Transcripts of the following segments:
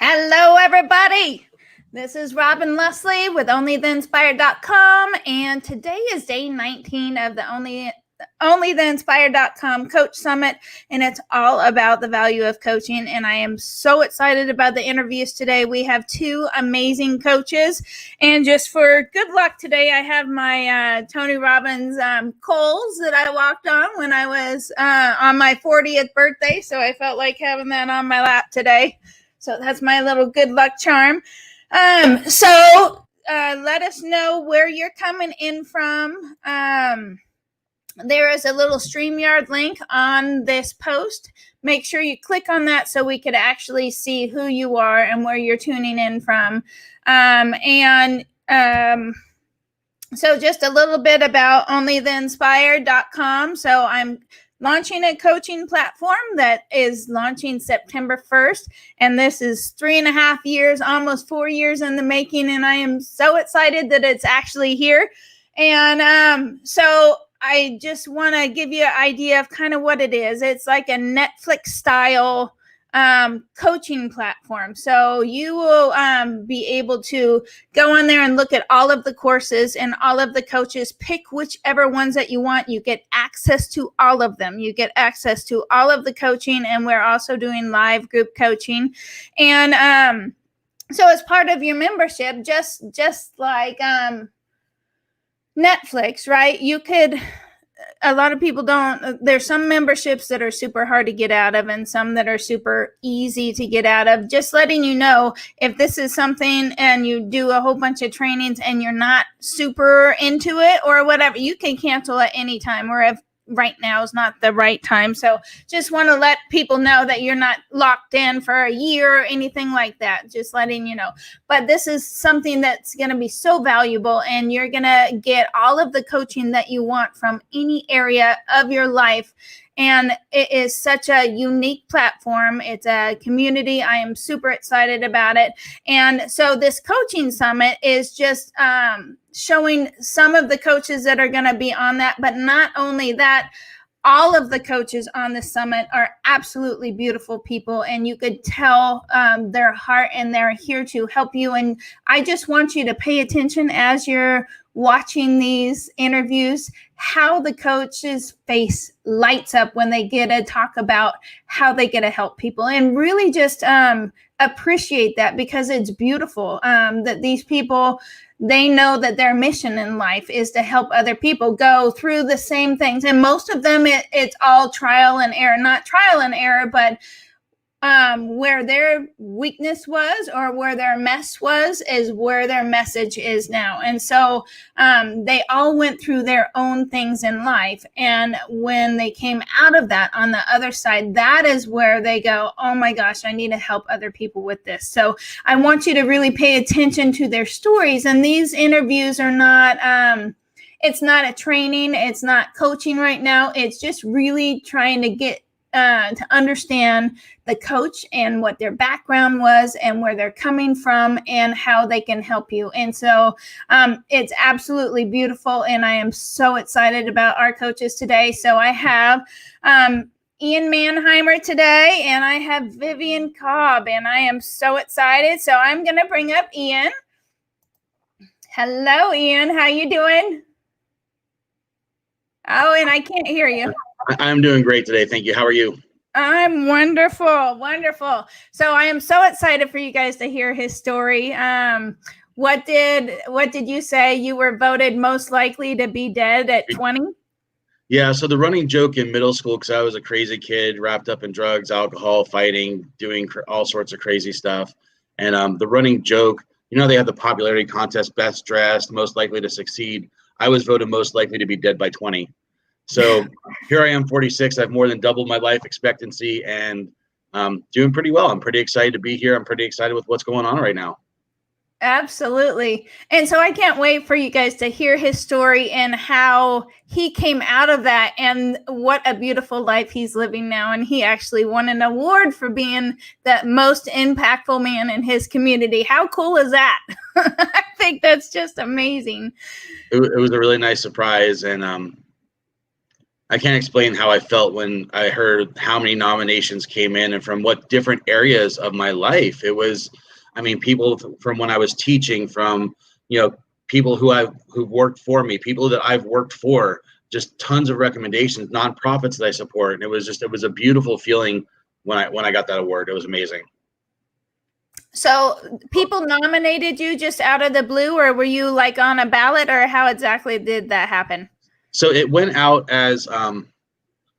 Hello, everybody. This is Robin Leslie with onlytheinspired.com, and today is day 19 of the onlytheinspired.com Coach Summit, and it's all about the value of coaching, and I am so excited about the interviews today. We have two amazing coaches, and just for good luck today, I have my Tony Robbins Kohl's that I walked on when I was on my 40th birthday, so I felt like having that on my lap today. So that's my little good luck charm. So let us know where you're coming in from. There is a little StreamYard link on this post. Make sure you click on that so we could actually see who you are and where you're tuning in from. So just a little bit about onlytheinspired.com. So I'm launching a coaching platform that is launching September 1st. And this is 3.5 years, almost 4 years in the making. And I am so excited that it's actually here. And so I just want to give you an idea of kind of what it is. It's like a Netflix style coaching platform. So you will be able to go on there and look at all of the courses and all of the coaches, pick whichever ones that you want. You get access to all of them. You get access to all of the coaching, and we're also doing live group coaching. And so as part of your membership, just like Netflix, right? You could, a lot of people don't, there's some memberships that are super hard to get out of and some that are super easy to get out of. Just letting you know, if this is something and you do a whole bunch of trainings and you're not super into it or whatever, you can cancel at any time, or if right now is not the right time. So just want to let people know that you're not locked in for a year or anything like that. Just letting you know. But this is something that's going to be so valuable, and you're going to get all of the coaching that you want from any area of your life. And it is such a unique platform. It's a community. I am super excited about it. And so this coaching summit is just showing some of the coaches that are going to be on that. But not only that, all of the coaches on the summit are absolutely beautiful people, and you could tell their heart, and they're here to help you. And I just want you to pay attention as you're watching these interviews, how the coach's face lights up when they get to talk about how they get to help people, and really just appreciate that, because it's beautiful that these people, they know that their mission in life is to help other people go through the same things. And most of them, it's all trial and error, not trial and error, but where their weakness was or where their mess was is where their message is now. And so they all went through their own things in life. And when they came out of that on the other side, that is where they go, oh my gosh, I need to help other people with this. So I want you to really pay attention to their stories. And these interviews are not, it's not a training. It's not coaching right now. It's just really trying to get to understand the coach and what their background was and where they're coming from and how they can help you. And so it's absolutely beautiful. And I am so excited about our coaches today. So I have Ian Manheimer today, and I have Vivian Cobb, and I am so excited. So I'm going to bring up Ian. Hello, Ian. How you doing? Oh, and I can't hear you. I'm doing great today. Thank you. How are you? I'm wonderful. Wonderful. So I am so excited for you guys to hear his story. What did you say? You were voted most likely to be dead at 20? Yeah. So the running joke in middle school, because I was a crazy kid wrapped up in drugs, alcohol, fighting, doing all sorts of crazy stuff. And the running joke, they had the popularity contest, best dressed, most likely to succeed. I was voted most likely to be dead by 20. So here I am, 46. I've more than doubled my life expectancy, and doing pretty well. I'm pretty excited to be here. I'm pretty excited with what's going on right now. Absolutely. And so I can't wait for you guys to hear his story and how he came out of that, and what a beautiful life he's living now. And he actually won an award for being the most impactful man in his community. How cool is that? I think that's just amazing. It was a really nice surprise. And I can't explain how I felt when I heard how many nominations came in and from what different areas of my life. It was, I mean, people from when I was teaching, from, you know, people who've worked for me, people that I've worked for, just tons of recommendations, nonprofits that I support. And it was a beautiful feeling when I got that award. It was amazing. So people nominated you just out of the blue, or were you like on a ballot, or how exactly did that happen? So it went out as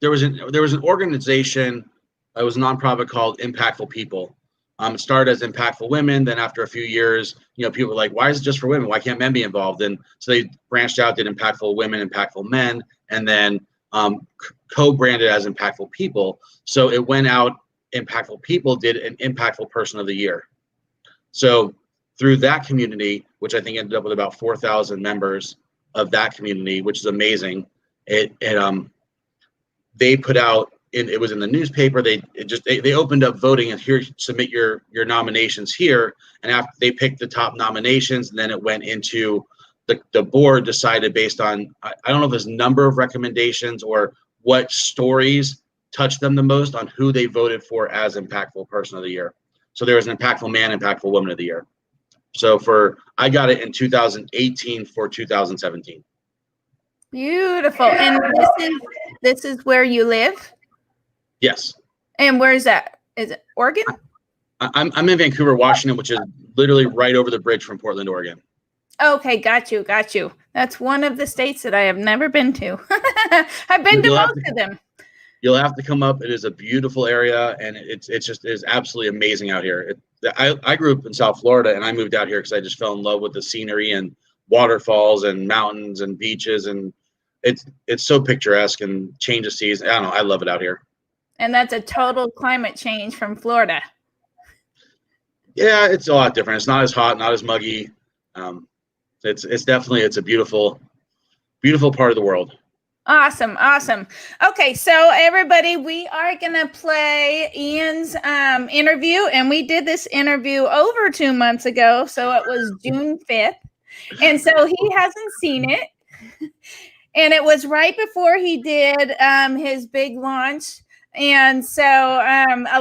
there was an organization, it was a nonprofit called Impactful People. It started as Impactful Women. Then after a few years, you know, people were like, why is it just for women? Why can't men be involved? And so they branched out, did Impactful Women, Impactful Men, and then co-branded as Impactful People. So it went out, Impactful People did an Impactful Person of the Year. So through that community, which I think ended up with about 4,000 members of that community, which is amazing, they put out, it was in the newspaper. They opened up voting, and here, submit your nominations here. And after they picked the top nominations, and then it went into the board decided based on, I don't know if it's number of recommendations or what stories touched them the most, on who they voted for as Impactful Person of the Year. So there was an Impactful Man, Impactful Woman of the Year. So I got it in 2018 for 2017. Beautiful. And this is where you live? Yes. And where is that? Is it Oregon? I'm in Vancouver, Washington, which is literally right over the bridge from Portland, Oregon. Okay, got you. That's one of the states that I have never been to. I've been to most of them. You'll have to come up. It is a beautiful area, and it is absolutely amazing out here. I grew up in South Florida, and I moved out here because I just fell in love with the scenery and waterfalls and mountains and beaches, and it's so picturesque and change of seasons. I don't know. I love it out here. And that's a total climate change from Florida. Yeah, it's a lot different. It's not as hot, not as muggy. It's definitely, it's a beautiful, beautiful part of the world. Awesome. Okay, so everybody, we are gonna play Ian's interview, and we did this interview over 2 months ago, so it was June 5th, and so he hasn't seen it, and it was right before he did his big launch, and so a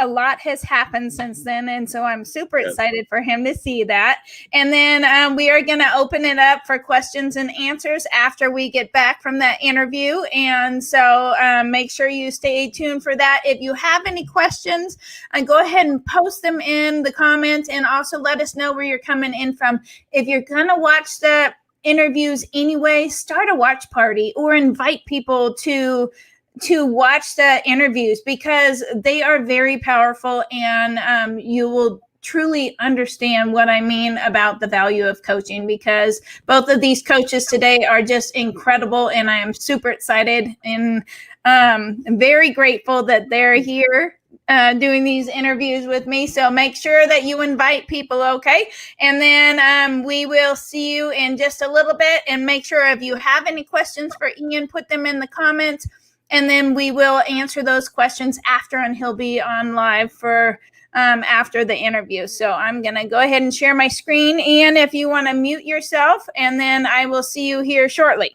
lot has happened since then, and so I'm super excited for him to see that. And then we are going to open it up for questions and answers after we get back from that interview, and so make sure you stay tuned for that. If you have any questions, go ahead and post them in the comments, and also let us know where you're coming in from. If you're going to watch the interviews anyway, start a watch party or invite people to watch the interviews, because they are very powerful, and you will truly understand what I mean about the value of coaching, because both of these coaches today are just incredible, and I am super excited and very grateful that they're here doing these interviews with me. So make sure that you invite people, okay? And then we will see you in just a little bit, and make sure if you have any questions for Ian, put them in the comments. And then we will answer those questions after, and he'll be on live for after the interview. So I'm going to go ahead and share my screen. Ian, if you want to mute yourself, and then I will see you here shortly.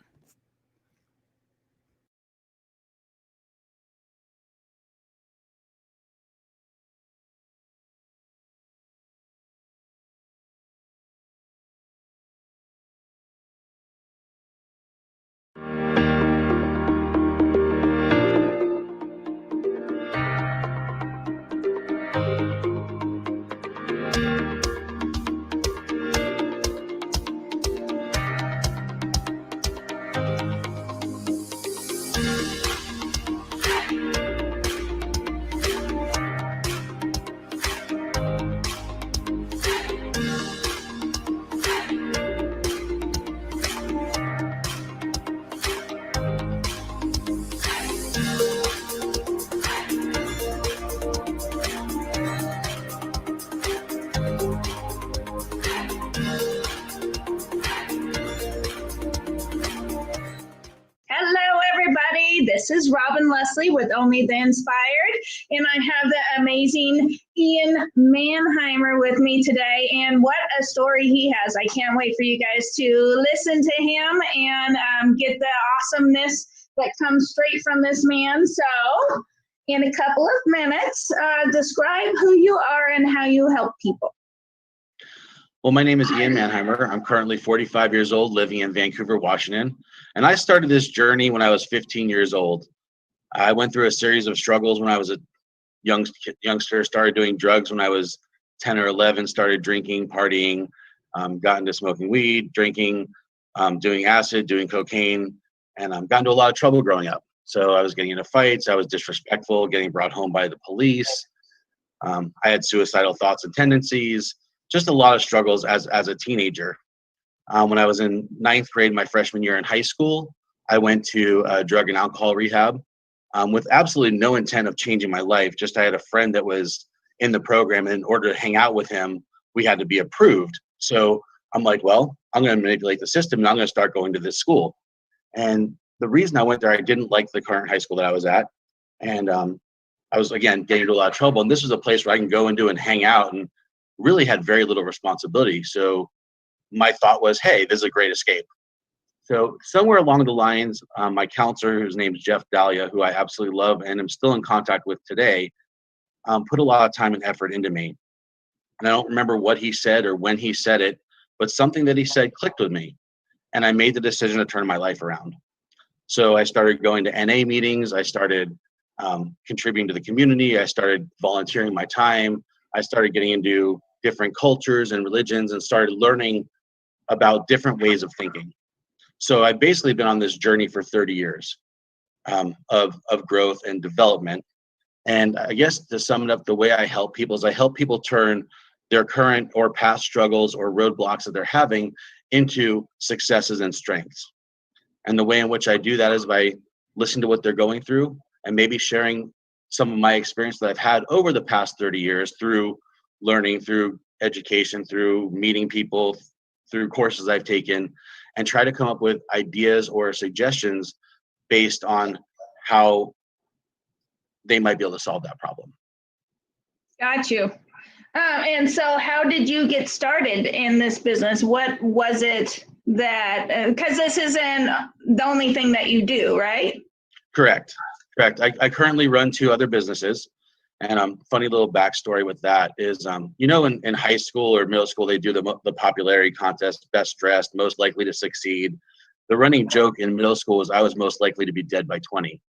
This is Robin Leslie with Only the Inspired, and I have the amazing Ian Manheimer with me today, and what a story he has. I can't wait for you guys to listen to him and get the awesomeness that comes straight from this man. So in a couple of minutes, describe who you are and how you help people. Well, my name is Ian Manheimer. I'm currently 45 years old, living in Vancouver, Washington. And I started this journey when I was 15 years old. I went through a series of struggles when I was a youngster, started doing drugs when I was 10 or 11, started drinking, partying, got into smoking weed, drinking, doing acid, doing cocaine, and got into a lot of trouble growing up. So I was getting into fights, I was disrespectful, getting brought home by the police. I had suicidal thoughts and tendencies, just a lot of struggles as a teenager. When I was in ninth grade, my freshman year in high school, I went to drug and alcohol rehab with absolutely no intent of changing my life. Just I had a friend that was in the program, and in order to hang out with him, we had to be approved. So I'm like, well, I'm going to manipulate the system, and I'm going to start going to this school. And the reason I went there, I didn't like the current high school that I was at. And I was, again, getting into a lot of trouble. And this was a place where I can go and hang out and really had very little responsibility. So my thought was, hey, this is a great escape. So somewhere along the lines, my counselor, whose name is Jeff Dahlia, who I absolutely love and am still in contact with today, put a lot of time and effort into me. And I don't remember what he said or when he said it, but something that he said clicked with me. And I made the decision to turn my life around. So I started going to NA meetings. I started contributing to the community. I started volunteering my time. I started getting into different cultures and religions and started learning about different ways of thinking. So I've basically been on this journey for 30 years of growth and development. And I guess to sum it up, the way I help people is I help people turn their current or past struggles or roadblocks that they're having into successes and strengths. And the way in which I do that is by listening to what they're going through and maybe sharing some of my experience that I've had over the past 30 years through learning, through education, through meeting people, through courses I've taken, and try to come up with ideas or suggestions based on how they might be able to solve that problem. Got you. And so how did you get started in this business? What was it that, because this isn't the only thing that you do, right? Correct. I currently run 2 other businesses. And funny little backstory with that is, in high school or middle school, they do the popularity contest, best dressed, most likely to succeed. The running joke in middle school is I was most likely to be dead by 20.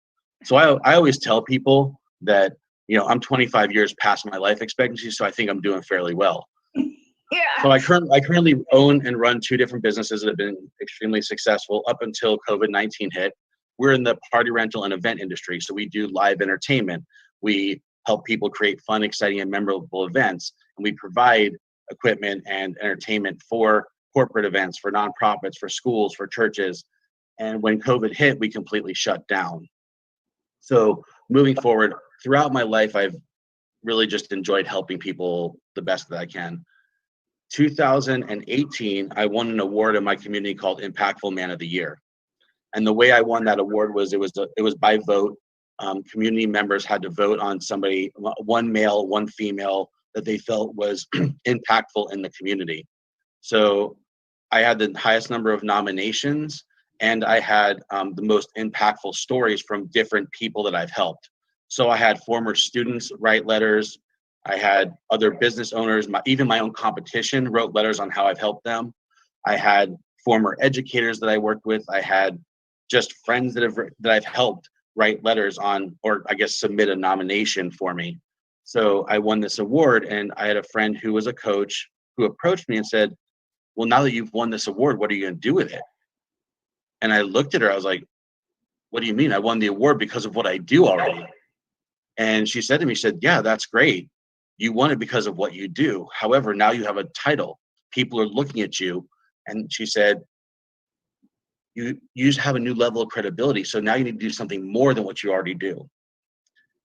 So I always tell people that, I'm 25 years past my life expectancy, so I think I'm doing fairly well. Yeah. So I currently own and run 2 different businesses that have been extremely successful up until COVID-19 hit. We're in the party rental and event industry, so we do live entertainment. We help people create fun, exciting, and memorable events. And we provide equipment and entertainment for corporate events, for nonprofits, for schools, for churches. And when COVID hit, we completely shut down. So moving forward, throughout my life, I've really just enjoyed helping people the best that I can. 2018, I won an award in my community called Impactful Man of the Year. And the way I won that award was it was by vote. Community members had to vote on somebody, one male, one female, that they felt was impactful in the community. So I had the highest number of nominations, and I had the most impactful stories from different people that I've helped. So I had former students write letters. I had other business owners, even my own competition wrote letters on how I've helped them. I had former educators that I worked with. I had just friends that I've helped write letters on, or I guess submit a nomination for me. So I won this award, and I had a friend who was a coach who approached me and said, well, now that you've won this award, what are you going to do with it? And I looked at her, I was like, what do you mean? I won the award because of what I do already. And she said to me, she said, yeah, that's great. You won it because of what you do. However, now you have a title. People are looking at you. And she said, you just have a new level of credibility. So now you need to do something more than what you already do.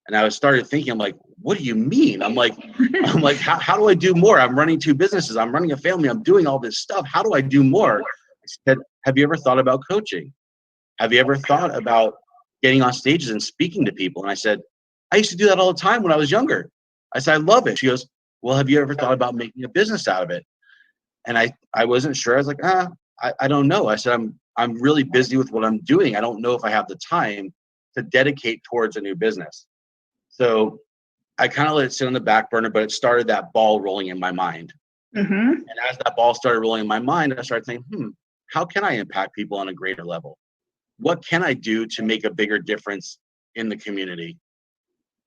And I started thinking, I'm like, what do you mean? I'm like, how do I do more? I'm running 2 businesses. I'm running a family. I'm doing all this stuff. How do I do more? I said, have you ever thought about coaching? Have you ever thought about getting on stages and speaking to people? And I said, I used to do that all the time when I was younger. I said, I love it. She goes, well, have you ever thought about making a business out of it? And I wasn't sure. I was like, I don't know. I said, I'm really busy with what I'm doing. I don't know if I have the time to dedicate towards a new business. So I kind of let it sit on the back burner, but it started that ball rolling in my mind. Mm-hmm. And as that ball started rolling in my mind, I started thinking, how can I impact people on a greater level? What can I do to make a bigger difference in the community?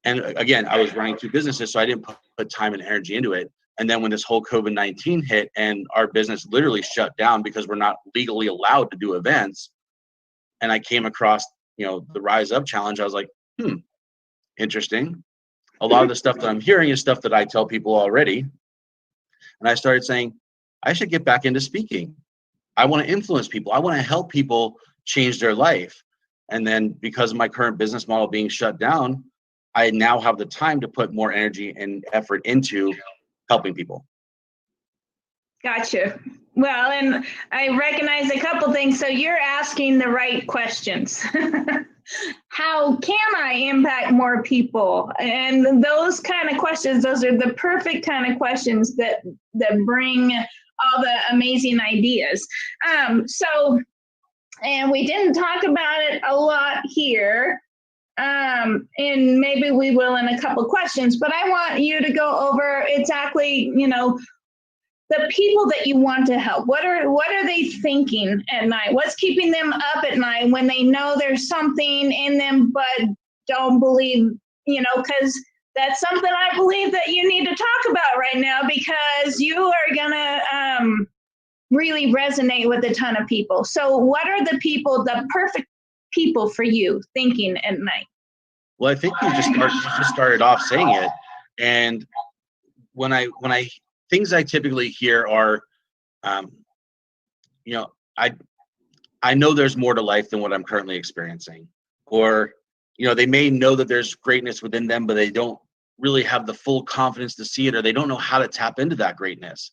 And again, I was running two businesses, so I didn't put time and energy into it. And then when this whole COVID-19 hit and our business literally shut down because we're not legally allowed to do events, and I came across, the Rise Up Challenge, I was like, interesting. A lot of the stuff that I'm hearing is stuff that I tell people already. And I started saying, I should get back into speaking. I want to influence people. I want to help people change their life. And then because of my current business model being shut down, I now have the time to put more energy and effort into helping people. Gotcha. Well, and I recognize a couple things. So you're asking the right questions. How can I impact more people? And those kind of questions, those are the perfect kind of questions that bring all the amazing ideas. And we didn't talk about it a lot here. And maybe we will in a couple questions, but I want you to go over exactly, the people that you want to help. What are they thinking at night? What's keeping them up at night when they know there's something in them but don't believe, because that's something I believe that you need to talk about right now, because you are gonna really resonate with a ton of people. So what are the people, the perfect people for you thinking at night? Well, I think you just started off saying it. And when I things I typically hear are, I know there's more to life than what I'm currently experiencing, or, they may know that there's greatness within them, but they don't really have the full confidence to see it, or they don't know how to tap into that greatness,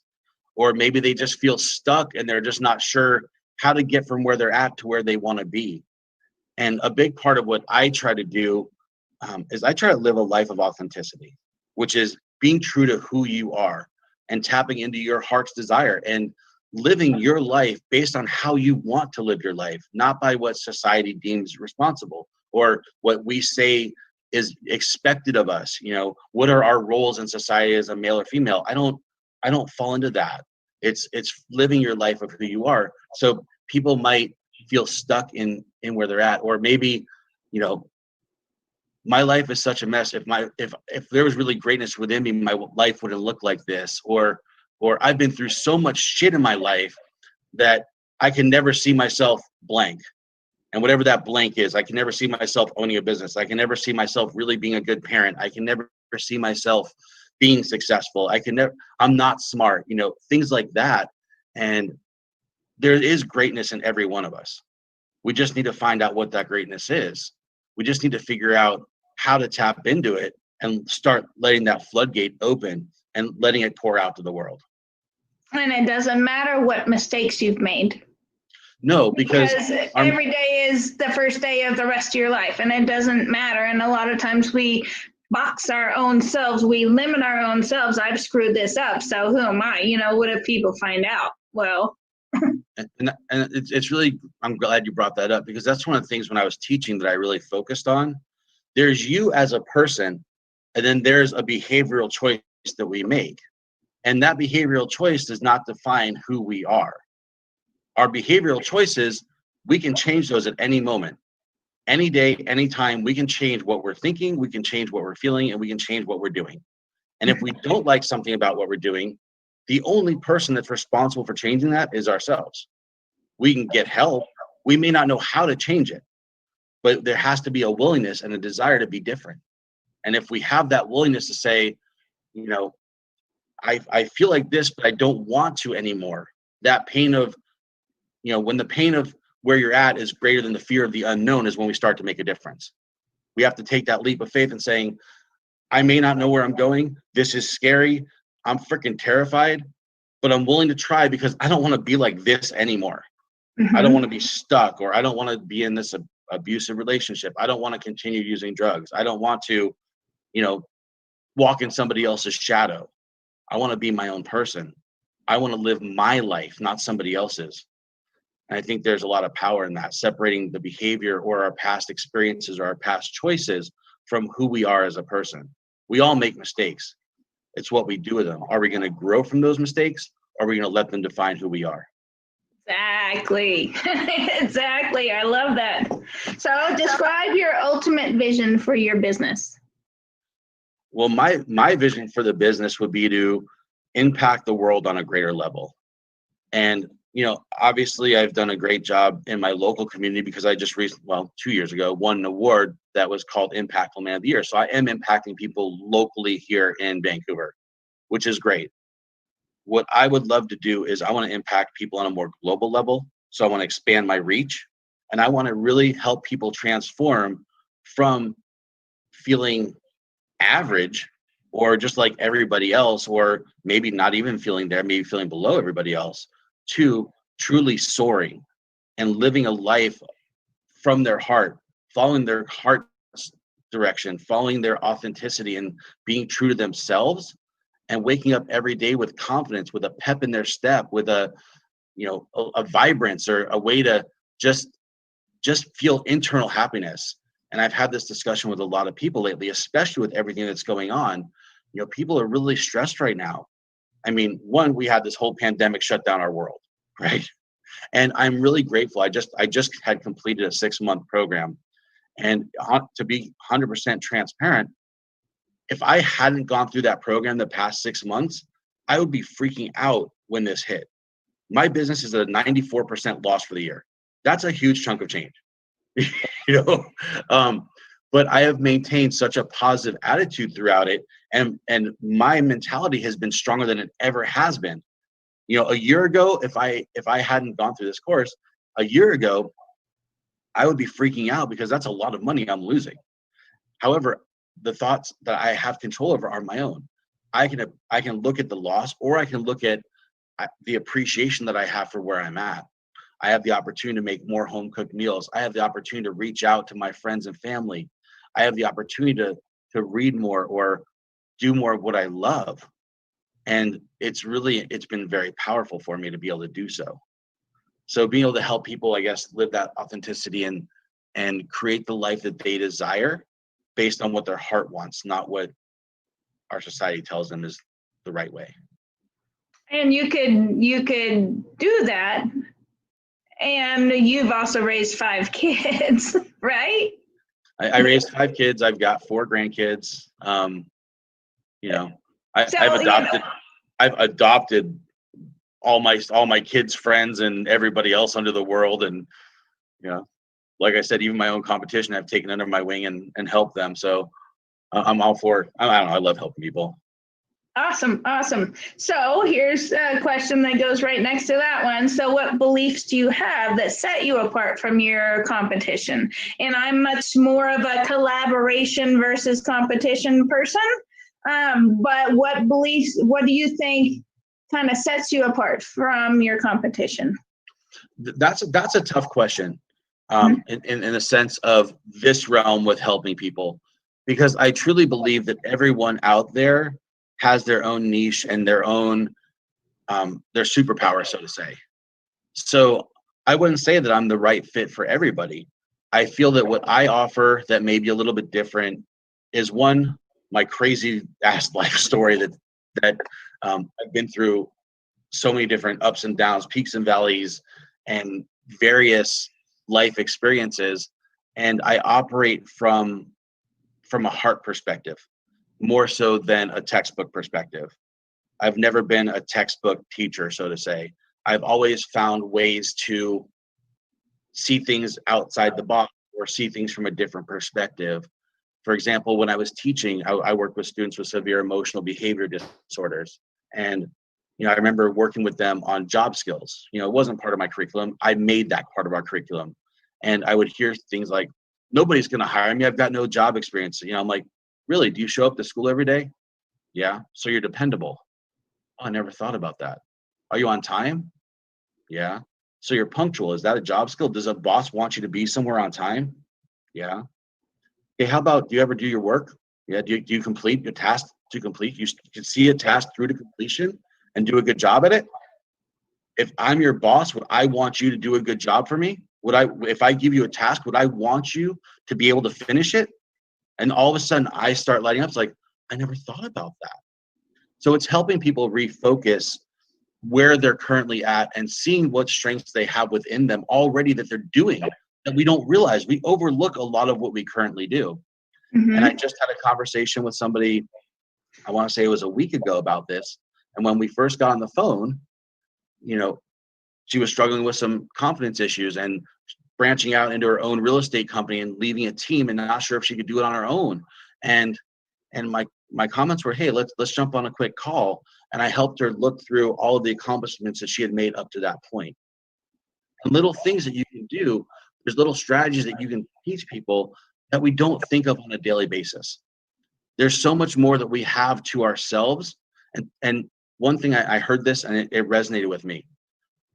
or maybe they just feel stuck and they're just not sure how to get from where they're at to where they want to be. And a big part of what I try to do is I try to live a life of authenticity, which is being true to who you are and tapping into your heart's desire and living your life based on how you want to live your life, not by what society deems responsible or what we say is expected of us. What are our roles in society as a male or female? I don't fall into that. It's living your life of who you are. So people might feel stuck in where they're at, or maybe, my life is such a mess. If there was really greatness within me, my life wouldn't look like this. Or I've been through so much shit in my life that I can never see myself blank. And whatever that blank is, I can never see myself owning a business. I can never see myself really being a good parent. I can never see myself being successful. I'm not smart, things like that. And there is greatness in every one of us. We just need to find out what that greatness is. We just need to figure out how to tap into it and start letting that floodgate open and letting it pour out to the world. And it doesn't matter what mistakes you've made. No, because every day is the first day of the rest of your life, and it doesn't matter. And a lot of times we box our own selves, we limit our own selves. I've screwed this up, so who am I? What if people find out? Well, and it's really, I'm glad you brought that up, because that's one of the things when I was teaching that I really focused on. There's you as a person, and then there's a behavioral choice that we make. And that behavioral choice does not define who we are. Our behavioral choices, we can change those at any moment. Any day, anytime, we can change what we're thinking, we can change what we're feeling, and we can change what we're doing. And if we don't like something about what we're doing, the only person that's responsible for changing that is ourselves. We can get help. We may not know how to change it, but there has to be a willingness and a desire to be different. And if we have that willingness to say, I feel like this, but I don't want to anymore. That pain of, when the pain of where you're at is greater than the fear of the unknown is when we start to make a difference. We have to take that leap of faith and saying, I may not know where I'm going. This is scary. I'm freaking terrified, but I'm willing to try because I don't want to be like this anymore. Mm-hmm. I don't want to be stuck, or I don't want to be in this abusive relationship. I don't want to continue using drugs. I don't want to, walk in somebody else's shadow. I want to be my own person. I want to live my life, not somebody else's. And I think there's a lot of power in that, separating the behavior or our past experiences or our past choices from who we are as a person. We all make mistakes. It's what we do with them. Are we going to grow from those mistakes, or are we going to let them define who we are? Exactly. Exactly. I love that. So describe your ultimate vision for your business. Well, my vision for the business would be to impact the world on a greater level. And, obviously I've done a great job in my local community because I just 2 years ago, won an award that was called Impactful Man of the Year. So I am impacting people locally here in Vancouver, which is great. What I would love to do is I want to impact people on a more global level. So I want to expand my reach, and I want to really help people transform from feeling average or just like everybody else, or maybe not even feeling there, maybe feeling below everybody else, to truly soaring and living a life from their heart, following their heart's direction, following their authenticity and being true to themselves, and waking up every day with confidence, with a pep in their step, with a vibrance, or a way to just feel internal happiness. And I've had this discussion with a lot of people lately, especially with everything that's going on. People are really stressed right now. I mean, one, we had this whole pandemic shut down our world, right? And I'm really grateful. I just had completed a 6-month program, and to be 100% transparent, if I hadn't gone through that program the past 6 months, I would be freaking out when this hit. My business is at a 94% loss for the year. That's a huge chunk of change, you know. But I have maintained such a positive attitude throughout it, and my mentality has been stronger than it ever has been. A year ago, if I hadn't gone through this course, a year ago, I would be freaking out because that's a lot of money I'm losing. However, the thoughts that I have control over are my own. I can look at the loss, or I can look at the appreciation that I have for where I'm at. I have the opportunity to make more home cooked meals. I have the opportunity to reach out to my friends and family. I have the opportunity to read more or do more of what I love. And it's been very powerful for me to be able to do so. So being able to help people, I guess, live that authenticity and create the life that they desire based on what their heart wants, not what our society tells them is the right way. And you could do that. And you've also raised 5 kids, right? I raised 5 kids. I've got 4 grandkids. I've adopted all my kids' friends and everybody else under the world. And, like I said, even my own competition, I've taken under my wing and helped them. So I'm all for it. I don't know. I love helping people. Awesome. So here's a question that goes right next to that one. So what beliefs do you have that set you apart from your competition? And I'm much more of a collaboration versus competition person. But what do you think kind of sets you apart from your competition? That's a tough question, in the sense of this realm with helping people, because I truly believe that everyone out there has their own niche and their own their superpower, so to say. So I wouldn't say that I'm the right fit for everybody. I feel that what I offer that may be a little bit different is, one, my crazy ass life story that I've been through so many different ups and downs, peaks and valleys, and various life experiences. And I operate from a heart perspective, more so than a textbook perspective. I've never been a textbook teacher, so to say. I've always found ways to see things outside the box or see things from a different perspective. For example, when I was teaching, I worked with students with severe emotional behavior disorders. And, I remember working with them on job skills. It wasn't part of my curriculum. I made that part of our curriculum. And I would hear things like, nobody's going to hire me. I've got no job experience. I'm like, really? Do you show up to school every day? Yeah. So you're dependable. Oh, I never thought about that. Are you on time? Yeah. So you're punctual. Is that a job skill? Does a boss want you to be somewhere on time? Yeah. Okay. How about, do you ever do your work? Yeah. Do you complete your task to complete? You can see a task through to completion and do a good job at it. if I'm your boss, would I want you to do a good job for me? If I give you a task, would I want you to be able to finish it? And all of a sudden I start lighting up. It's like, I never thought about that. So it's helping people refocus where they're currently at and seeing what strengths they have within them already that they're doing that we don't realize. We overlook a lot of what we currently do. And I just had a conversation with somebody, I want to say it was a week ago, about this. And when we first got on the phone, she was struggling with some confidence issues and branching out into her own real estate company and leaving a team and not sure if she could do it on her own. And my comments were, hey, let's jump on a quick call. And I helped her look through all of the accomplishments that she had made up to that point. And little things that you can do, there's little strategies that you can teach people that we don't think of on a daily basis. There's so much more that we have to ourselves. And one thing I heard this and it resonated with me.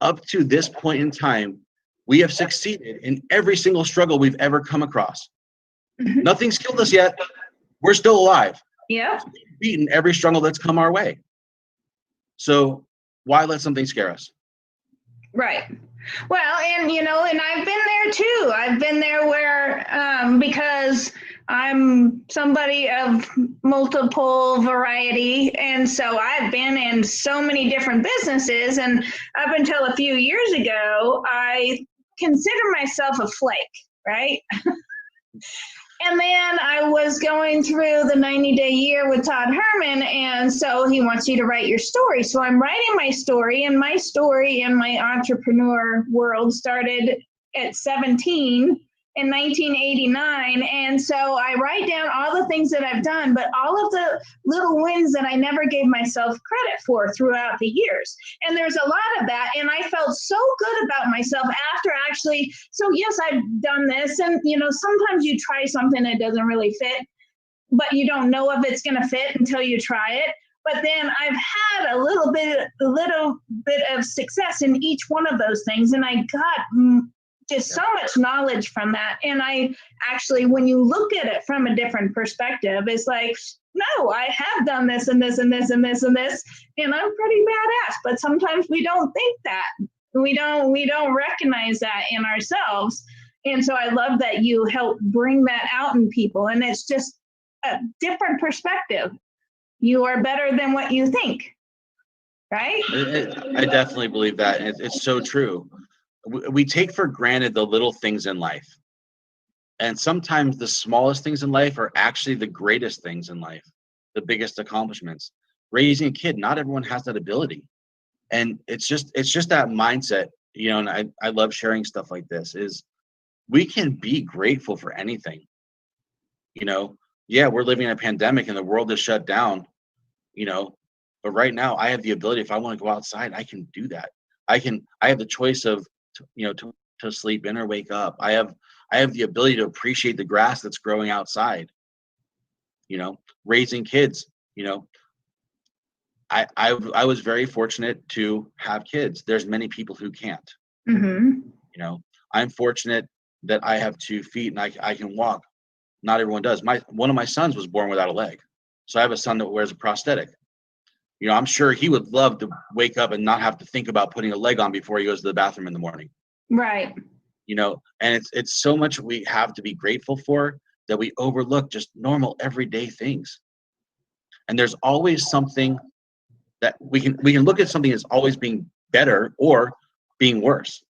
Up to this point in time, we have succeeded in every single struggle we've ever come across. Nothing's killed us yet. We're still alive. Yeah. We've beaten every struggle that's come our way. So why let something scare us? Right. Well, and I've been there too. I've been there where, because I'm somebody of multiple variety. And so I've been in so many different businesses. And up until a few years ago, I consider myself a flake, right? And then I was going through the 90-day year with Todd Herman, and so he wants you to write your story. So I'm writing my story, and my story in my entrepreneur world started at 17 in 1989. And so I write down all the things that I've done, but all of the little wins that I never gave myself credit for throughout the years. And there's a lot of that. And I felt so good about myself after actually, so yes, I've done this. And, sometimes you try something that doesn't really fit, but you don't know if it's going to fit until you try it. But then I've had a little bit of success in each one of those things. And I got just so much knowledge from that. And I actually, when you look at it from a different perspective, it's like, no, I have done this and this and this and this and this, and I'm pretty badass. But sometimes we don't think that. We don't recognize that in ourselves. And so I love that you help bring that out in people. And it's just a different perspective. You are better than what you think, right? I definitely believe that. And it's so true. We take for granted the little things in life. And sometimes the smallest things in life are actually the greatest things in life, the biggest accomplishments. Raising a kid, not everyone has that ability. And it's just that mindset, and I love sharing stuff like this, is we can be grateful for anything. Yeah, we're living in a pandemic and the world is shut down, but right now I have the ability, if I want to go outside, I can do that. I have the choice of to sleep in or wake up. I have the ability to appreciate the grass that's growing outside. Raising kids. I was very fortunate to have kids. There's many people who can't. I'm fortunate that I have 2 feet and I can walk. Not everyone does. One of my sons was born without a leg, so I have a son that wears a prosthetic. I'm sure he would love to wake up and not have to think about putting a leg on before he goes to the bathroom in the morning. Right. And it's so much we have to be grateful for that we overlook just normal everyday things. And there's always something that we can look at something as always being better or being worse.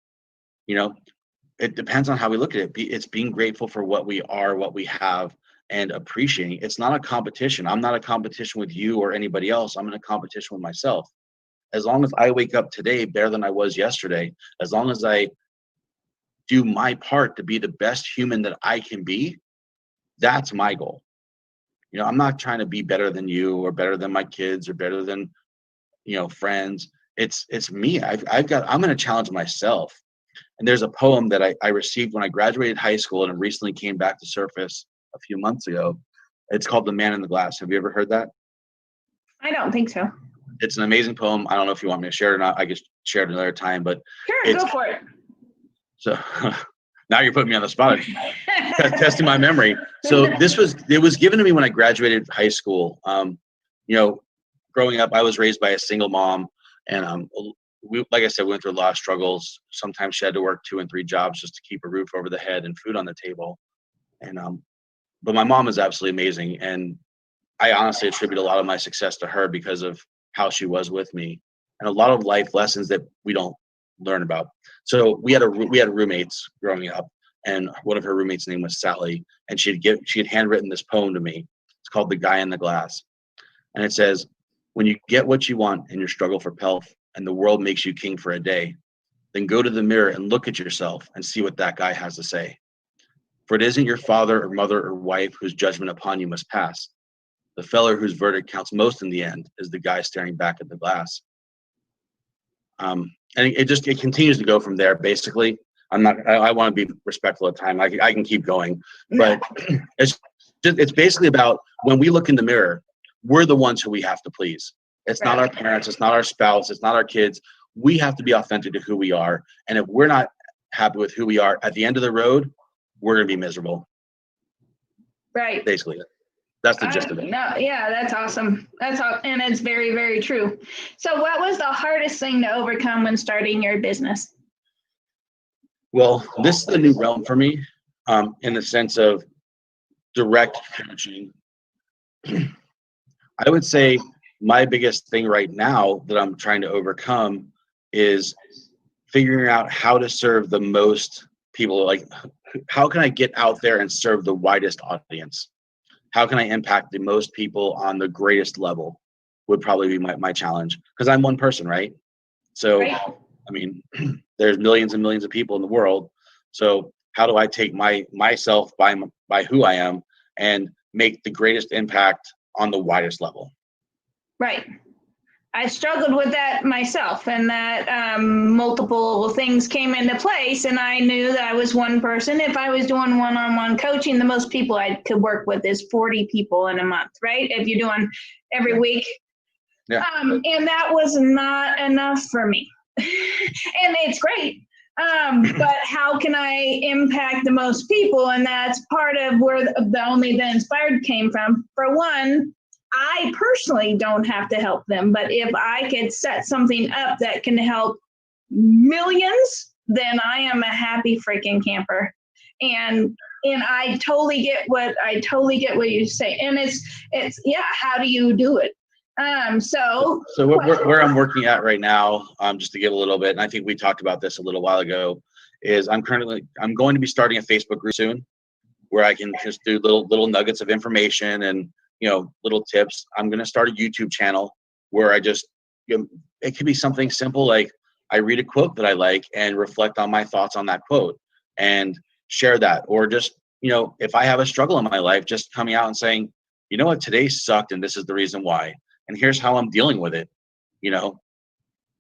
It depends on how we look at it. It's being grateful for what we are, what we have, and appreciating. It's not a competition. I'm not a competition with you or anybody else. I'm in a competition with myself. As long as I wake up today better than I was yesterday, as long as I do my part to be the best human that I can be, that's my goal. I'm not trying to be better than you or better than my kids or better than, friends. It's me. I'm going to challenge myself. And there's a poem that I received when I graduated high school and it recently came back to surface a few months ago. It's called The Man in the Glass. Have you ever heard that? I don't think so. It's an amazing poem. I don't know if you want me to share it or not. I could share it another time, but sure, go for it. So now you're putting me on the spot, testing my memory. So it was given to me when I graduated high school. Growing up, I was raised by a single mom, and like I said, we went through a lot of struggles. Sometimes she had to work 2 and 3 jobs just to keep a roof over the head and food on the table. And but my mom is absolutely amazing, and I honestly attribute a lot of my success to her because of how she was with me, and a lot of life lessons that we don't learn about. So we had roommates growing up, and one of her roommates' name was Sally, and she had handwritten this poem to me. It's called "The Guy in the Glass," and it says, "When you get what you want in your struggle for pelf, and the world makes you king for a day, then go to the mirror and look at yourself and see what that guy has to say. For it isn't your father or mother or wife whose judgment upon you must pass. The feller whose verdict counts most in the end is the guy staring back at the glass." And it continues to go from there. Basically, I want to be respectful of time. I can keep going, but it's basically about when we look in the mirror, we're the ones who we have to please. It's not our parents. It's not our spouse. It's not our kids. We have to be authentic to who we are. And if we're not happy with who we are at the end of the road, we're going to be miserable. Right. Basically, that's the gist of it. No, yeah, that's awesome. That's all, and it's very, very true. So what was the hardest thing to overcome when starting your business? Well, this is a new realm for me, in the sense of direct coaching. I would say my biggest thing right now that I'm trying to overcome is figuring out how to serve the most people. Like, how can I get out there and serve the widest audience? How can I impact the most people on the greatest level would probably be my challenge, because I'm one person, right? So, right. I mean, there's millions and millions of people in the world. So how do I take myself by who I am and make the greatest impact on the widest level? Right. I struggled with that myself, and that multiple things came into place, and I knew that I was one person. If I was doing one-on-one coaching, the most people I could work with is 40 people in a month, right? If you're doing every week. Yeah. And that was not enough for me. And it's great. But how can I impact the most people? And that's part of where the Inspired came from. For one, I personally don't have to help them, but if I could set something up that can help millions, then I am a happy freaking camper. And I totally get what you say. And it's yeah, how do you do it? So where I'm working at right now, just to give a little bit, and I think we talked about this a little while ago, is I'm going to be starting a Facebook group soon, where I can just do little nuggets of information and little tips. I'm going to start a YouTube channel where I just, it could be something simple like I read a quote that I like and reflect on my thoughts on that quote and share that. Or just, if I have a struggle in my life, just coming out and saying, you know what, today sucked and this is the reason why. And here's how I'm dealing with it,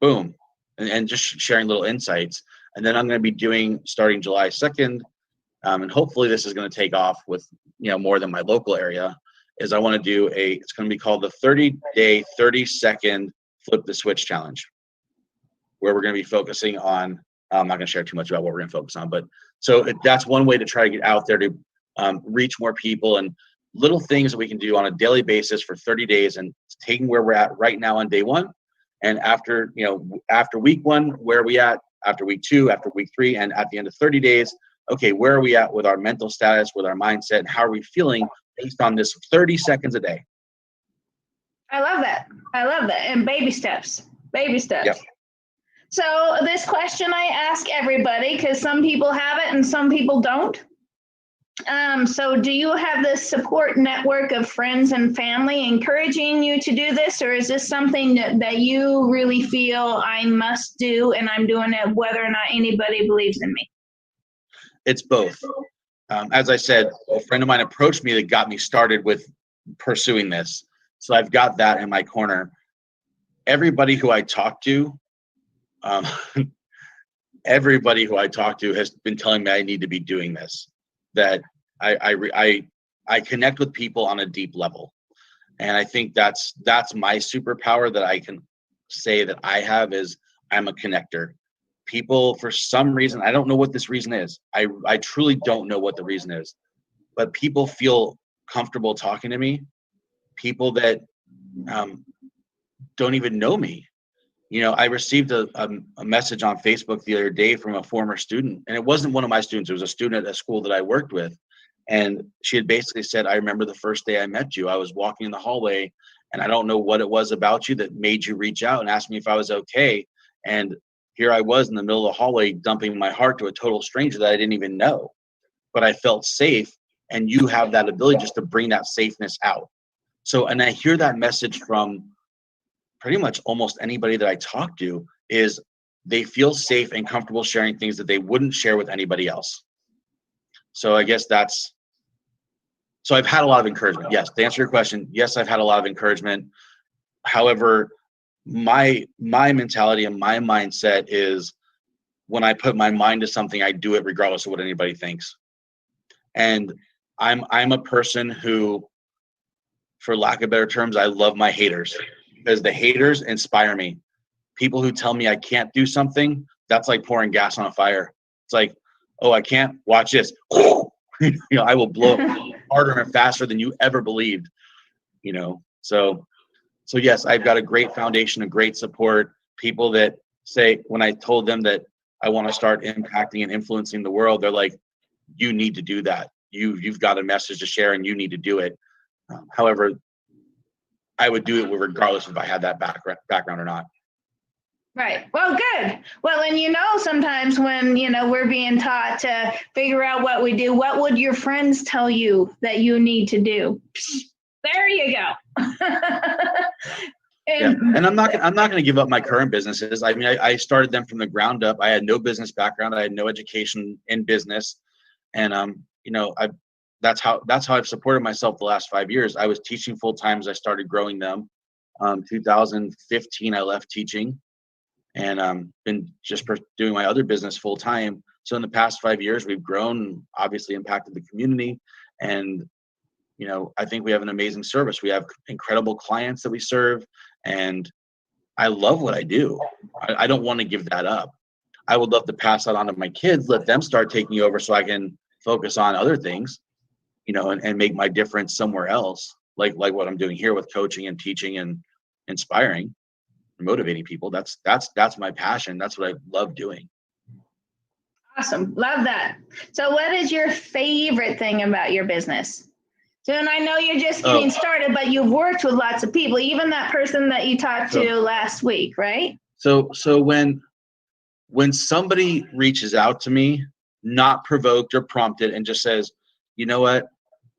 boom. And just sharing little insights. And then I'm going to be starting July 2nd. And hopefully this is going to take off with, more than my local area, is I want to do it's going to be called the 30-day, 30-second flip the switch challenge, where we're going to be focusing on, I'm not going to share too much about what we're going to focus on, but so that's one way to try to get out there to reach more people, and little things that we can do on a daily basis for 30 days and taking where we're at right now on day one. And after week one, where are we at? After week 2, after week 3, and at the end of 30 days, okay, where are we at with our mental status, with our mindset, and how are we feeling based on this 30 seconds a day? I love that. And baby steps. Yep. So this question I ask everybody, because some people have it and some people don't. So do you have this support network of friends and family encouraging you to do this, or is this something that you really feel I must do and I'm doing it whether or not anybody believes in me? It's both. As I said, a friend of mine approached me that got me started with pursuing this. So I've got that in my corner. Everybody who I talk to, has been telling me I need to be doing this, that I connect with people on a deep level. And I think that's my superpower that I can say that I have, is I'm a connector. People, for some reason, I don't know what this reason is. I truly don't know what the reason is, but people feel comfortable talking to me. People that don't even know me, I received a message on Facebook the other day from a former student, and it wasn't one of my students. It was a student at a school that I worked with. And she had basically said, I remember the first day I met you. I was walking in the hallway, and I don't know what it was about you that made you reach out and ask me if I was okay. And here I was in the middle of the hallway dumping my heart to a total stranger that I didn't even know. But I felt safe, and you have that ability just to bring that safeness out. So, and I hear that message from pretty much almost anybody that I talk to, is they feel safe and comfortable sharing things that they wouldn't share with anybody else. So I guess so I've had a lot of encouragement. Yes, to answer your question, yes, I've had a lot of encouragement. However, my mentality and my mindset is, when I put my mind to something, I do it regardless of what anybody thinks. And I'm a person who, for lack of better terms, I love my haters, because the haters inspire me. People who tell me I can't do something, that's like pouring gas on a fire. It's like, oh, I can't, watch this. I will blow up harder and faster than you ever believed. So yes, I've got a great foundation of great support. People that say, when I told them that I want to start impacting and influencing the world, they're like, you need to do that. You've got a message to share, and you need to do it. However, I would do it regardless if I had that background or not. Right. Well, good. Well, and sometimes when, we're being taught to figure out what we do, what would your friends tell you that you need to do? There you go. And I'm not going to give up my current businesses. I mean, I started them from the ground up. I had no business background. I had no education in business. And, that's how I've supported myself the last 5 years. I was teaching full time as I started growing them. 2015, I left teaching, and been just doing my other business full time. So in the past 5 years, we've grown, obviously impacted the community. And, I think we have an amazing service. We have incredible clients that we serve, and I love what I do. I don't want to give that up. I would love to pass that on to my kids, let them start taking over so I can focus on other things, and make my difference somewhere else, like what I'm doing here with coaching and teaching and inspiring and motivating people. That's my passion. That's what I love doing. Awesome. Love that. So what is your favorite thing about your business? So, and I know you're just getting started, but you've worked with lots of people, even that person that you talked to last week, right? So when somebody reaches out to me, not provoked or prompted, and just says, you know what,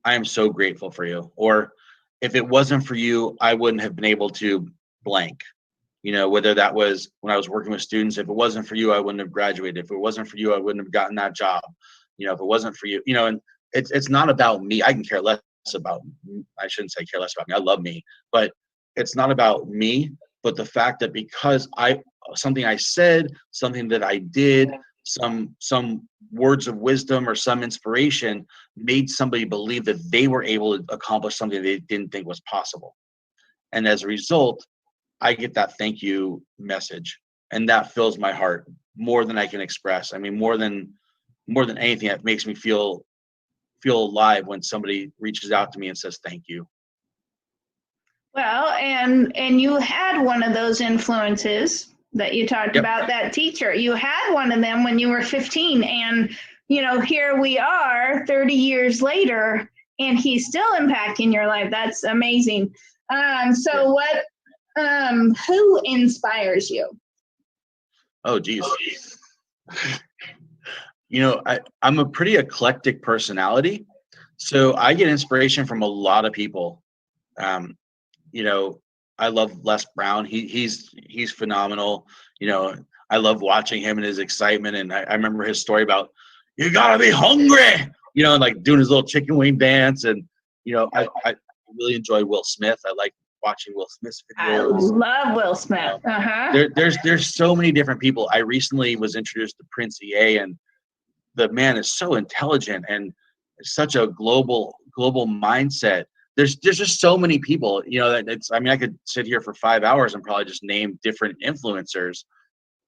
I am so grateful for you. Or, if it wasn't for you, I wouldn't have been able to blank. Whether that was when I was working with students, if it wasn't for you, I wouldn't have graduated. If it wasn't for you, I wouldn't have gotten that job. If it wasn't for you, and it's not about me. I can care less about, I shouldn't say care less about me. I love me, but it's not about me, but the fact that because something I said, something that I did, some words of wisdom or some inspiration made somebody believe that they were able to accomplish something they didn't think was possible. And as a result, I get that thank you message, and that fills my heart more than I can express. I mean, more than anything, that makes me feel alive when somebody reaches out to me and says thank you. Well, and you had one of those influences that you talked about, that teacher. You had one of them when you were 15, and here we are 30 years later, and he's still impacting your life. That's amazing. What who inspires you? Oh, geez. I'm a pretty eclectic personality, so I get inspiration from a lot of people. I love Les Brown. He's phenomenal. I love watching him and his excitement. And I remember his story about, you gotta be hungry, like doing his little chicken wing dance. And, I really enjoy Will Smith. I like watching Will Smith's videos. I love Will Smith. There's so many different people. I recently was introduced to Prince EA, and the man is so intelligent and such a global mindset. There's just so many people, I could sit here for 5 hours and probably just name different influencers.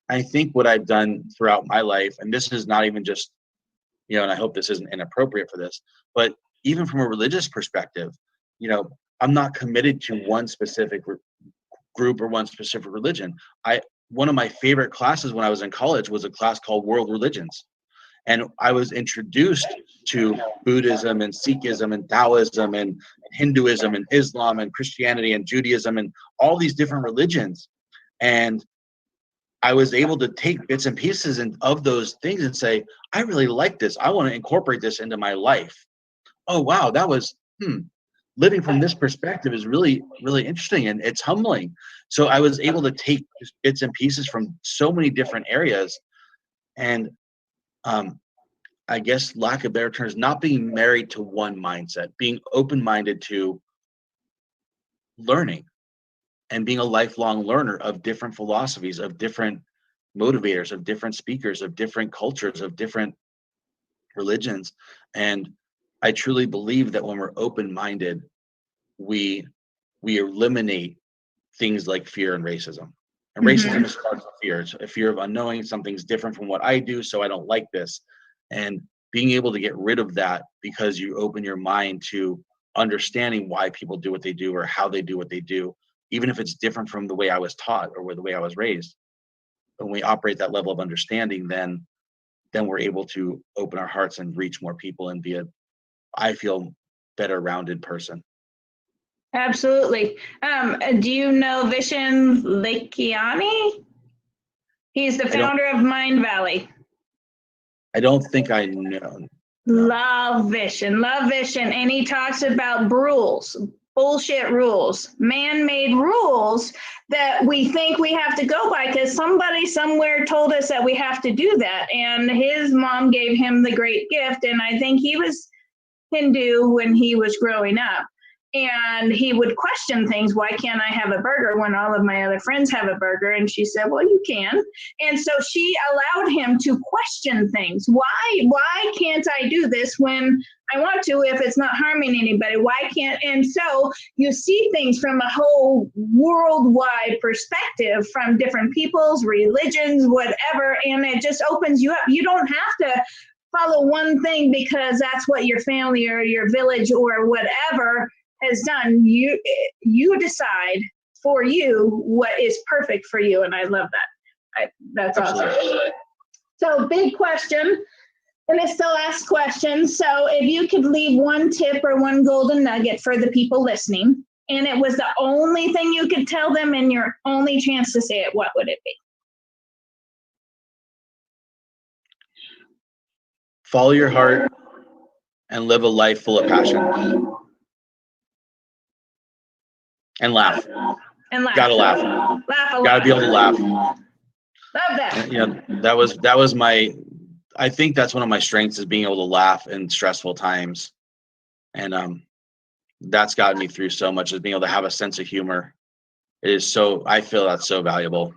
I think what I've done throughout my life, and this is not even just, and I hope this isn't inappropriate for this, but even from a religious perspective, I'm not committed to one specific group or one specific religion. one of my favorite classes when I was in college was a class called World Religions. And I was introduced to Buddhism and Sikhism and Taoism and Hinduism and Islam and Christianity and Judaism and all these different religions. And I was able to take bits and pieces of those things and say, I really like this. I want to incorporate this into my life. Oh, wow, that was, living from this perspective is really, really interesting, and it's humbling. So I was able to take just bits and pieces from so many different areas. And I guess, lack of better terms, not being married to one mindset, being open-minded to learning and being a lifelong learner of different philosophies, of different motivators, of different speakers, of different cultures, of different religions. And I truly believe that when we're open-minded, we eliminate things like fear and racism. And racism is starts with fear. It's a fear of unknowing, something's different from what I do, so I don't like this. And being able to get rid of that because you open your mind to understanding why people do what they do or how they do what they do, even if it's different from the way I was taught or the way I was raised. When we operate that level of understanding, then we're able to open our hearts and reach more people and be I feel, better rounded person. Absolutely. Do you know Vishen Lakhiani? He's the founder of Mind Valley. I don't think I know. Love Vishen. And he talks about rules, bullshit rules, man-made rules that we think we have to go by because somebody somewhere told us that we have to do that. And his mom gave him the great gift. And I think he was Hindu when he was growing up. And he would question things. Why can't I have a burger when all of my other friends have a burger? And she said, well, you can. And so she allowed him to question things. Why can't I do this when I want to if it's not harming anybody? Why can't? And so you see things from a whole worldwide perspective from different peoples, religions, whatever. And it just opens you up. You don't have to follow one thing because that's what your family or your village or whatever has done. You decide for you what is perfect for you, and I love that. That's awesome. So big question, and I still ask questions. So if you could leave one tip or one golden nugget for the people listening, and it was the only thing you could tell them and your only chance to say it, what would it be? Follow your heart and live a life full of passion. And laugh. Gotta laugh. Laugh a lot. Gotta be able to laugh. Love that. You know, that was I think that's one of my strengths is being able to laugh in stressful times. And that's gotten me through so much, is being able to have a sense of humor. I feel that's so valuable.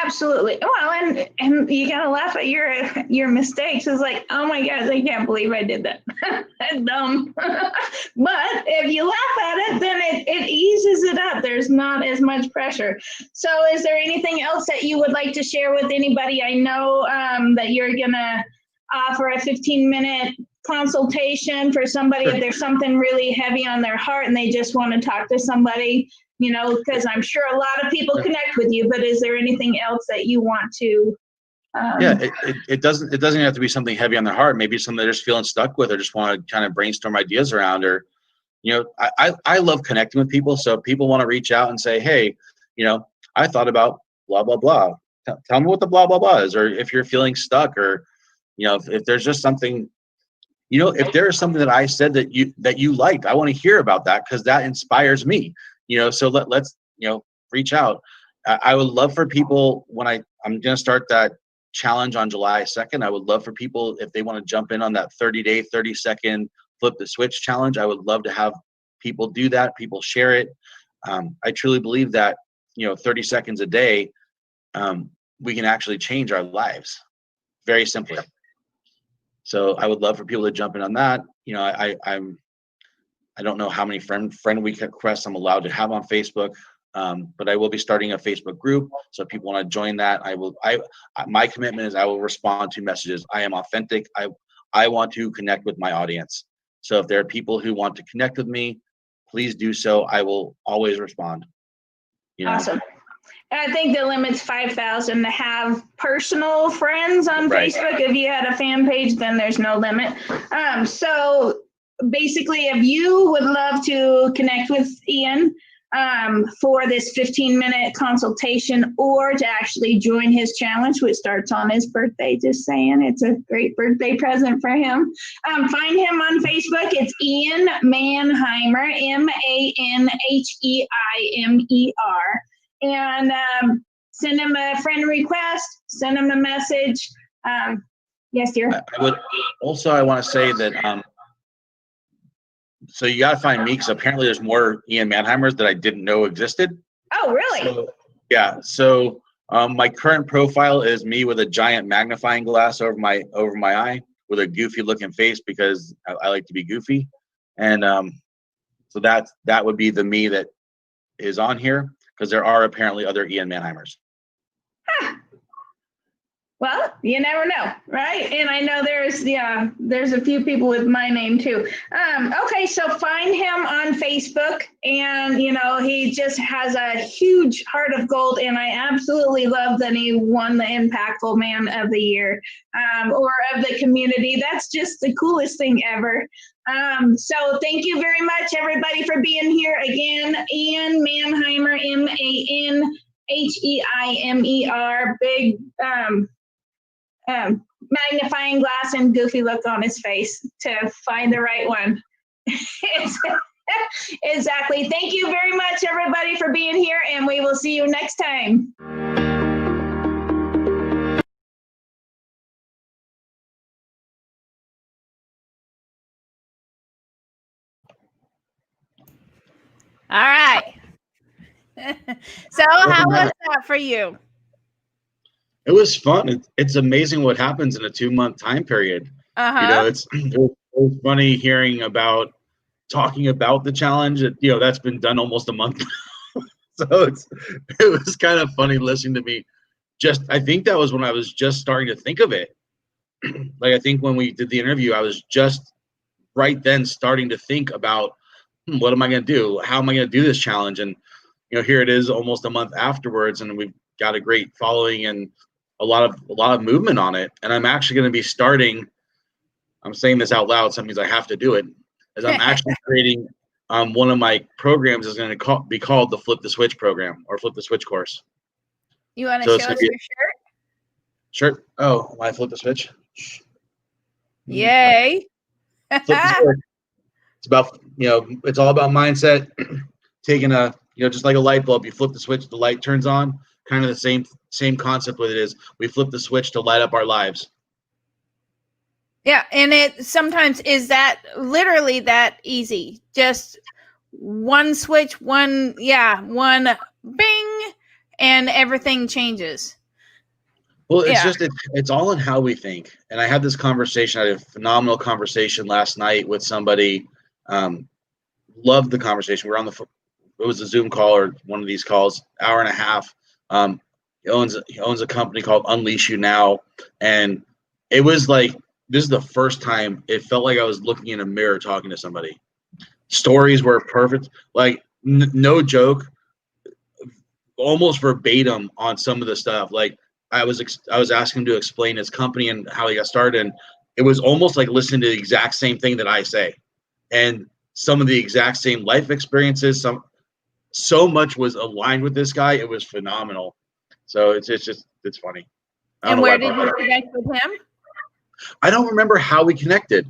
Absolutely. Well, and you gotta laugh at your mistakes. It's like, oh my God, I can't believe I did that. That's dumb. But if you laugh at it, then it eases it up. There's not as much pressure. So is there anything else that you would like to share with anybody? I know that you're gonna offer a 15-minute consultation for somebody if there's something really heavy on their heart and they just want to talk to somebody. You know, because I'm sure a lot of people connect with you, but is there anything else that you want to? It doesn't have to be something heavy on their heart. Maybe something they're just feeling stuck with, or just want to kind of brainstorm ideas around, or, you know, I love connecting with people. So if people want to reach out and say, hey, you know, I thought about blah, blah, blah. Tell me what the blah, blah, blah is, or if you're feeling stuck, or, you know, if there's just something, you know, if there is something that I said that you liked, I want to hear about that because that inspires me. You know, so let's, you know, reach out. I would love for people when I'm going to start that challenge on July 2nd. I would love for people, if they want to jump in on that 30-day, 30-second flip the switch challenge. I would love to have people do that. People share it. I truly believe that, you know, 30 seconds a day, we can actually change our lives very simply. So I would love for people to jump in on that. You know, I don't know how many friend requests I'm allowed to have on Facebook, but I will be starting a Facebook group. So if people want to join that, my commitment is I will respond to messages. I am authentic. I want to connect with my audience. So if there are people who want to connect with me, please do so. I will always respond. You know? Awesome. I think the limit's 5,000 to have personal friends on Facebook. If you had a fan page, then there's no limit. So basically, if you would love to connect with Ian for this 15-minute consultation, or to actually join his challenge, which starts on his birthday, just saying, it's a great birthday present for him. Find him on Facebook. It's Ian Manheimer, Manheimer. And send him a friend request, send him a message. Yes, dear. I would also, I want to say that, so you got to find me, because apparently there's more Ian Manheimers that I didn't know existed. Oh, really? So, yeah. So my current profile is me with a giant magnifying glass over my eye with a goofy looking face, because I like to be goofy. And so that would be the me that is on here, because there are apparently other Ian Manheimers. Huh. Well, you never know, right? And I know there's a few people with my name too. Okay, so find him on Facebook, and he just has a huge heart of gold, and I absolutely love that he won the Impactful Man of the Year, or of the community. That's just the coolest thing ever. So thank you very much, everybody, for being here again. Ian Manheimer, Manheimer, big magnifying glass and goofy look on his face to find the right one. Exactly. Thank you very much, everybody, for being here, and we will see you next time. All right. So how was that for you? It was fun. It's amazing what happens in a 2-month time period. It was funny hearing talking about the challenge. That's been done almost a month. So it was kind of funny listening to me. I think that was when I was just starting to think of it. Like, I think when we did the interview, I was just right then starting to think about, what am I going to do? How am I going to do this challenge? And, here it is almost a month afterwards, and we've got a great following and a lot of movement on it. And I'm actually going to be starting, I'm saying this out loud, so that means I have to do it, as I'm actually creating one of my programs is going to be called the Flip the Switch program, or Flip the Switch course. You want to show us your shirt? Shirt? Oh, my Flip the Switch. Yay. Flip the Switch. It's about, it's all about mindset. Taking just like a light bulb, you flip the switch, the light turns on. Kind of the same concept with it is. We flip the switch to light up our lives. Yeah, and it sometimes is that literally that easy. Just one switch, one bing, and everything changes. Well, it's all in how we think. And I had this conversation. I had a phenomenal conversation last night with somebody. Loved the conversation. We're on it was a Zoom call, or one of these calls, hour and a half. He owns a company called Unleash You Now, and it was like, this is the first time it felt like I was looking in a mirror talking to somebody. Stories were perfect, like no joke, almost verbatim on some of the stuff. Like I was asking him to explain his company and how he got started, and it was almost like listening to the exact same thing that I say, and some of the exact same life experiences. So much was aligned with this guy. It was phenomenal. So it's funny. And where did you connect with him? I don't remember how we connected.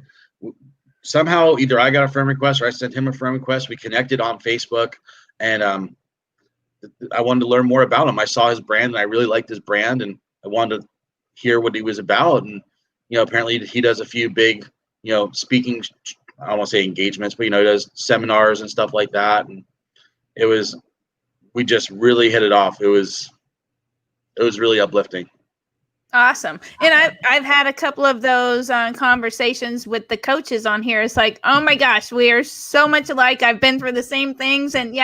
Somehow either I got a friend request or I sent him a friend request. We connected on Facebook, and I wanted to learn more about him. I saw his brand and I really liked his brand, and I wanted to hear what he was about. And apparently he does a few big speaking, I don't want to say engagements, but he does seminars and stuff like that. And we just really hit it off. It was really uplifting. Awesome. And I've had a couple of those conversations with the coaches on here. It's like, oh my gosh, we are so much alike. I've been through the same things. And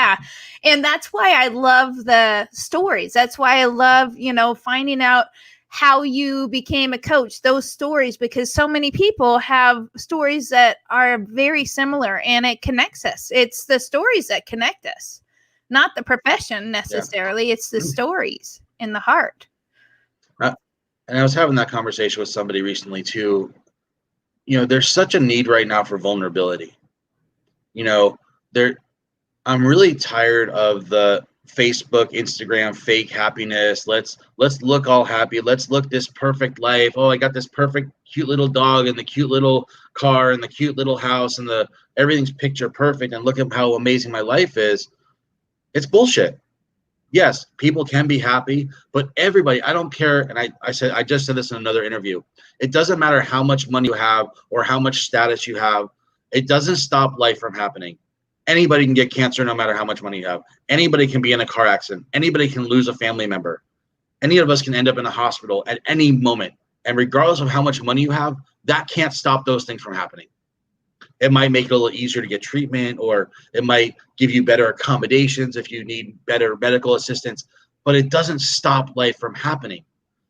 and that's why I love the stories. That's why I love, finding out how you became a coach, those stories, because so many people have stories that are very similar, and it connects us. It's the stories that connect us, not the profession Yeah. necessarily. It's the stories in the heart. And I was having that conversation with somebody recently too. There's such a need right now for vulnerability. I'm really tired of the Facebook, Instagram, fake happiness. Let's look all happy. Let's look this perfect life. Oh, I got this perfect, cute little dog and the cute little car and the cute little house and everything's picture perfect. And look at how amazing my life is. It's bullshit. Yes, people can be happy, but everybody, I don't care. And I just said this in another interview. It doesn't matter how much money you have or how much status you have. It doesn't stop life from happening. Anybody can get cancer no matter how much money you have. Anybody can be in a car accident. Anybody can lose a family member. Any of us can end up in a hospital at any moment. And regardless of how much money you have, that can't stop those things from happening. It might make it a little easier to get treatment, or it might give you better accommodations if you need better medical assistance, but it doesn't stop life from happening.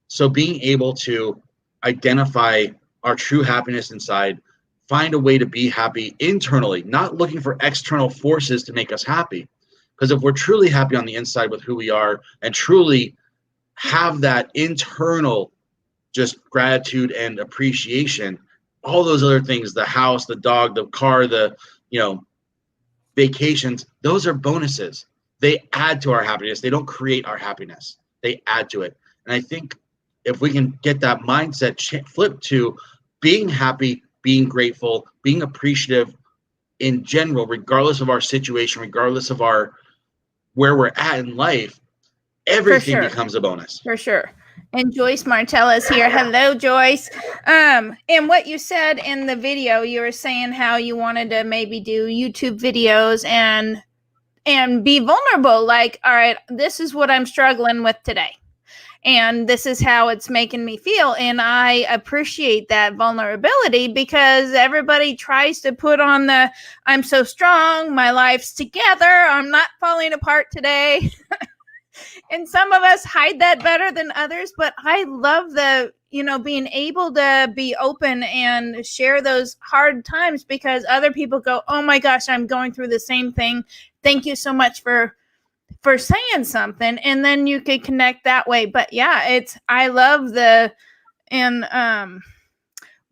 So being able to identify our true happiness inside, find a way to be happy internally, not looking for external forces to make us happy. Because if we're truly happy on the inside with who we are and truly have that internal just gratitude and appreciation, all those other things, the house, the dog, the car, the vacations, those are bonuses. They add to our happiness. They don't create our happiness. They add to it. And I think if we can get that mindset flipped to being happy, being grateful, being appreciative in general, regardless of our situation, regardless of where we're at in life, everything becomes a bonus. For sure. And Joyce Martella is here. Hello, Joyce. And what you said in the video, you were saying how you wanted to maybe do YouTube videos and be vulnerable. Like, all right, this is what I'm struggling with today. And this is how it's making me feel. And I appreciate that vulnerability, because everybody tries to put on I'm so strong, my life's together, I'm not falling apart today. And some of us hide that better than others, but I love being able to be open and share those hard times, because other people go, oh my gosh, I'm going through the same thing. Thank you so much for saying something. And then you could connect that way. But yeah, I love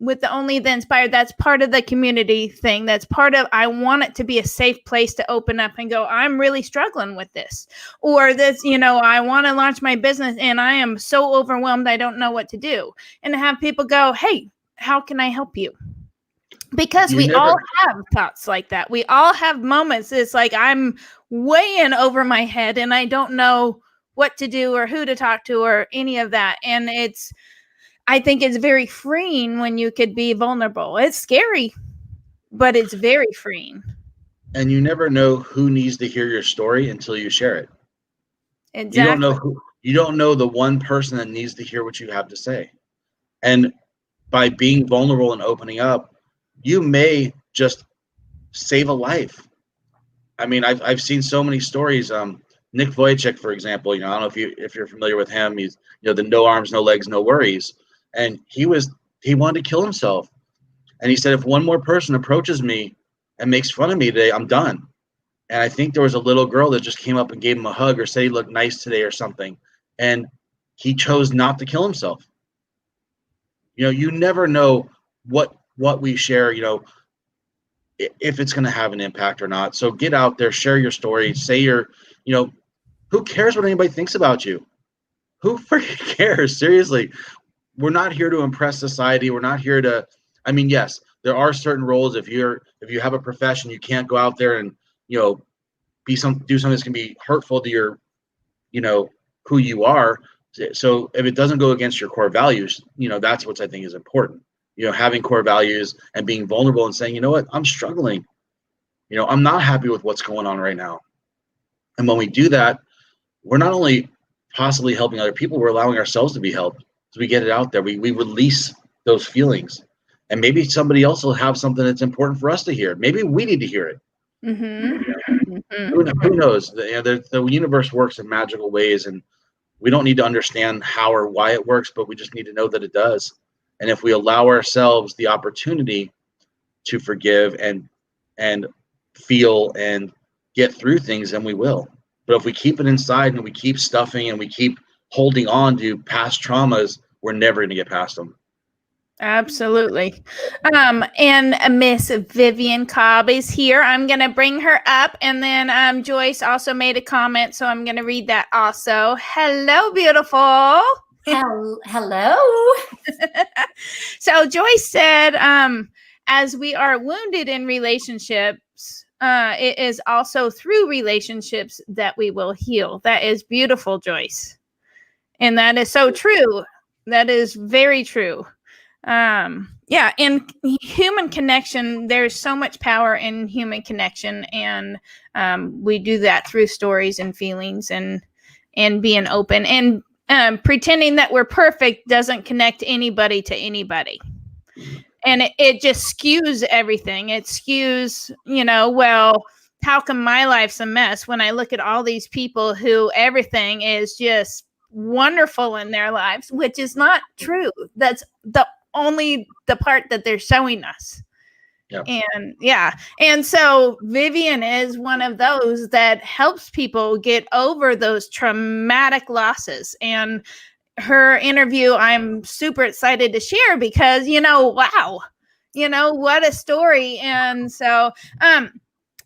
with the Only the Inspired, that's part of the community thing. That's part of, I want it to be a safe place to open up and go, I'm really struggling with this, or this, I want to launch my business and I am so overwhelmed, I don't know what to do. And to have people go, hey, how can I help you? Because we all have thoughts like that. We all have moments. It's like, I'm way in over my head and I don't know what to do or who to talk to or any of that. And I think it's very freeing when you could be vulnerable. It's scary, but it's very freeing. And you never know who needs to hear your story until you share it. Exactly. You don't know the one person that needs to hear what you have to say. And by being vulnerable and opening up, you may just save a life. I mean, I've seen so many stories. Nick Vujicic, for example, I don't know if you're familiar with him. He's the no arms, no legs, no worries. And he wanted to kill himself. And he said, if one more person approaches me and makes fun of me today, I'm done. And I think there was a little girl that just came up and gave him a hug or said he looked nice today or something. And he chose not to kill himself. You never know what we share, if it's going to have an impact or not. So get out there, share your story, say who cares what anybody thinks about you? Who freaking cares? Seriously. We're not here to impress society. We're not here to, yes, there are certain roles. If you have a profession, you can't go out there and, do something that's going to be hurtful to your, who you are. So if it doesn't go against your core values, that's what I think is important. Having core values and being vulnerable and saying, you know what, I'm struggling. I'm not happy with what's going on right now. And when we do that, we're not only possibly helping other people, we're allowing ourselves to be helped. So we get it out there. We release those feelings. And maybe somebody else will have something that's important for us to hear. Maybe we need to hear it. Mm-hmm. Who knows? The universe works in magical ways, and we don't need to understand how or why it works, but we just need to know that it does. And if we allow ourselves the opportunity to forgive and feel and get through things, then we will. But if we keep it inside and we keep stuffing and we keep holding on to past traumas, we're never going to get past them. Absolutely. And Miss Vivian Cobb is here. I'm going to bring her up. And then Joyce also made a comment, so I'm going to read that also. Hello, beautiful. Hello. So Joyce said, as we are wounded in relationships, it is also through relationships that we will heal. That is beautiful, Joyce. And that is so true. That is very true. Yeah, in human connection, there's so much power in human connection, and we do that through stories and feelings and being open, and pretending that we're perfect doesn't connect anybody to anybody. And it just skews everything. It skews, well, how come my life's a mess when I look at all these people who everything is just wonderful in their lives, which is not true. That's only the part that they're showing us. Yeah. And so Vivian is one of those that helps people get over those traumatic losses. And her interview, I'm super excited to share because, wow, what a story. And so,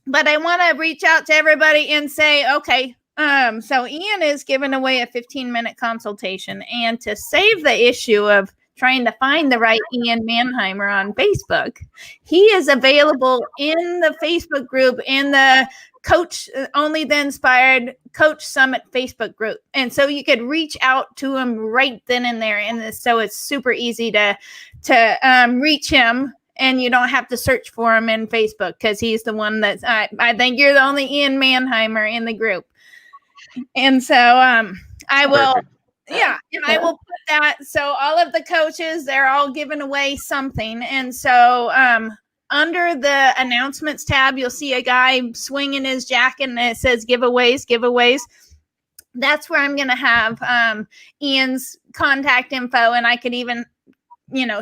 but I want to reach out to everybody and say, okay, so Ian is giving away a 15-minute consultation, and to save the issue of trying to find the right Ian Manheimer on Facebook, he is available in the Facebook group, in the Coach Only the Inspired Coach Summit Facebook group. And so you could reach out to him right then and there. And so it's super easy to reach him, and you don't have to search for him in Facebook, because he's the one that's, I think you're the only Ian Manheimer in the group. And so I will, yeah, and I will put that. So all of the coaches, they're all giving away something. And so under the announcements tab, you'll see a guy swinging his jacket, and it says giveaways. That's where I'm going to have Ian's contact info, and I could even,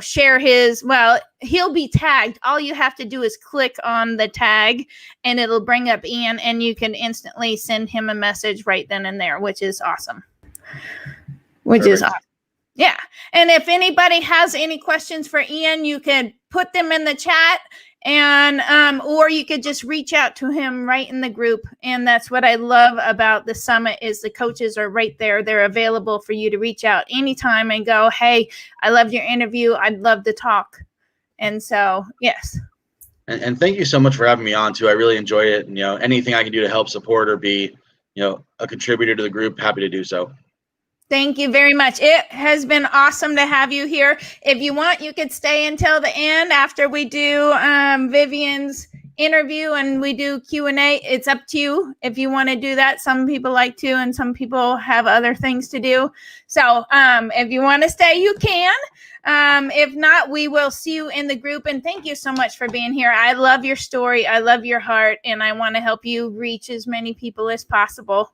share his, well, he'll be tagged. All you have to do is click on the tag, and it'll bring up Ian, and you can instantly send him a message right then and there, which is awesome. Yeah. And if anybody has any questions for Ian, you can put them in the chat, and or you could just reach out to him right in the group. And that's what I love about the summit, is the coaches are right there. They're available for you to reach out anytime and go, hey, I loved your interview. I'd love to talk. And so, yes. And thank you so much for having me on too. I really enjoyed it. And, anything I can do to help support or be, a contributor to the group, happy to do so. Thank you very much. It has been awesome to have you here. If you want, you could stay until the end after we do Vivian's interview and we do Q&A. It's up to you if you want to do that. Some people like to, and some people have other things to do. So if you want to stay, you can. If not, we will see you in the group. And thank you so much for being here. I love your story. I love your heart. And I want to help you reach as many people as possible.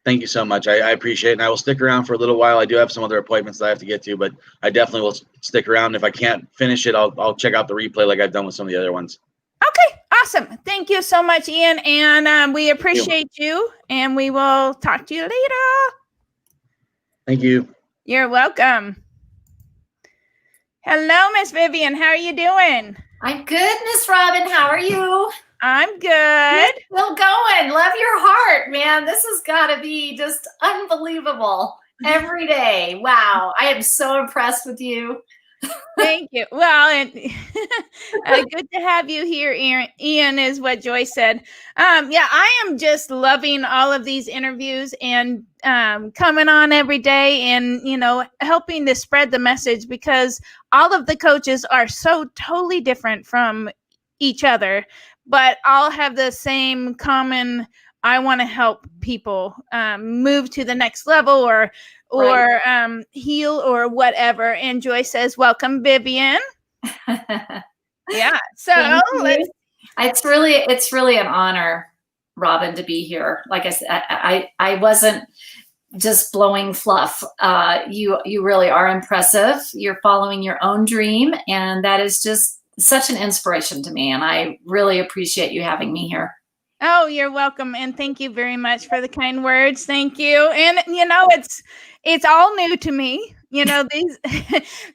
Thank you so much. I appreciate it. And I will stick around for a little while. I do have some other appointments that I have to get to, but I definitely will stick around. If I can't finish it, I'll check out the replay like I've done with some of the other ones. Okay, awesome. Thank you so much, Ian. And we appreciate you. And we will talk to you later. Thank you. You're welcome. Hello, Miss Vivian. How are you doing? I'm good, Miss Robin. How are you? I'm good. You're still going. Love your heart, man. This has got to be just unbelievable every day. Wow. I am so impressed with you. Thank you. Well, and good to have you here, Ian, is what Joyce said. Yeah, I am just loving all of these interviews and coming on every day and, helping to spread the message, because all of the coaches are so totally different from each other, but all have the same common, I want to help people move to the next level or right. Heal or whatever. And Joyce says, welcome, Vivian. Yeah. So it's really an honor, Robin, to be here. Like I said, I wasn't just blowing fluff. You really are impressive. You're following your own dream, and that is just such an inspiration to me. And I really appreciate you having me here. Oh, you're welcome. And thank you very much for the kind words. Thank you. And it's all new to me. These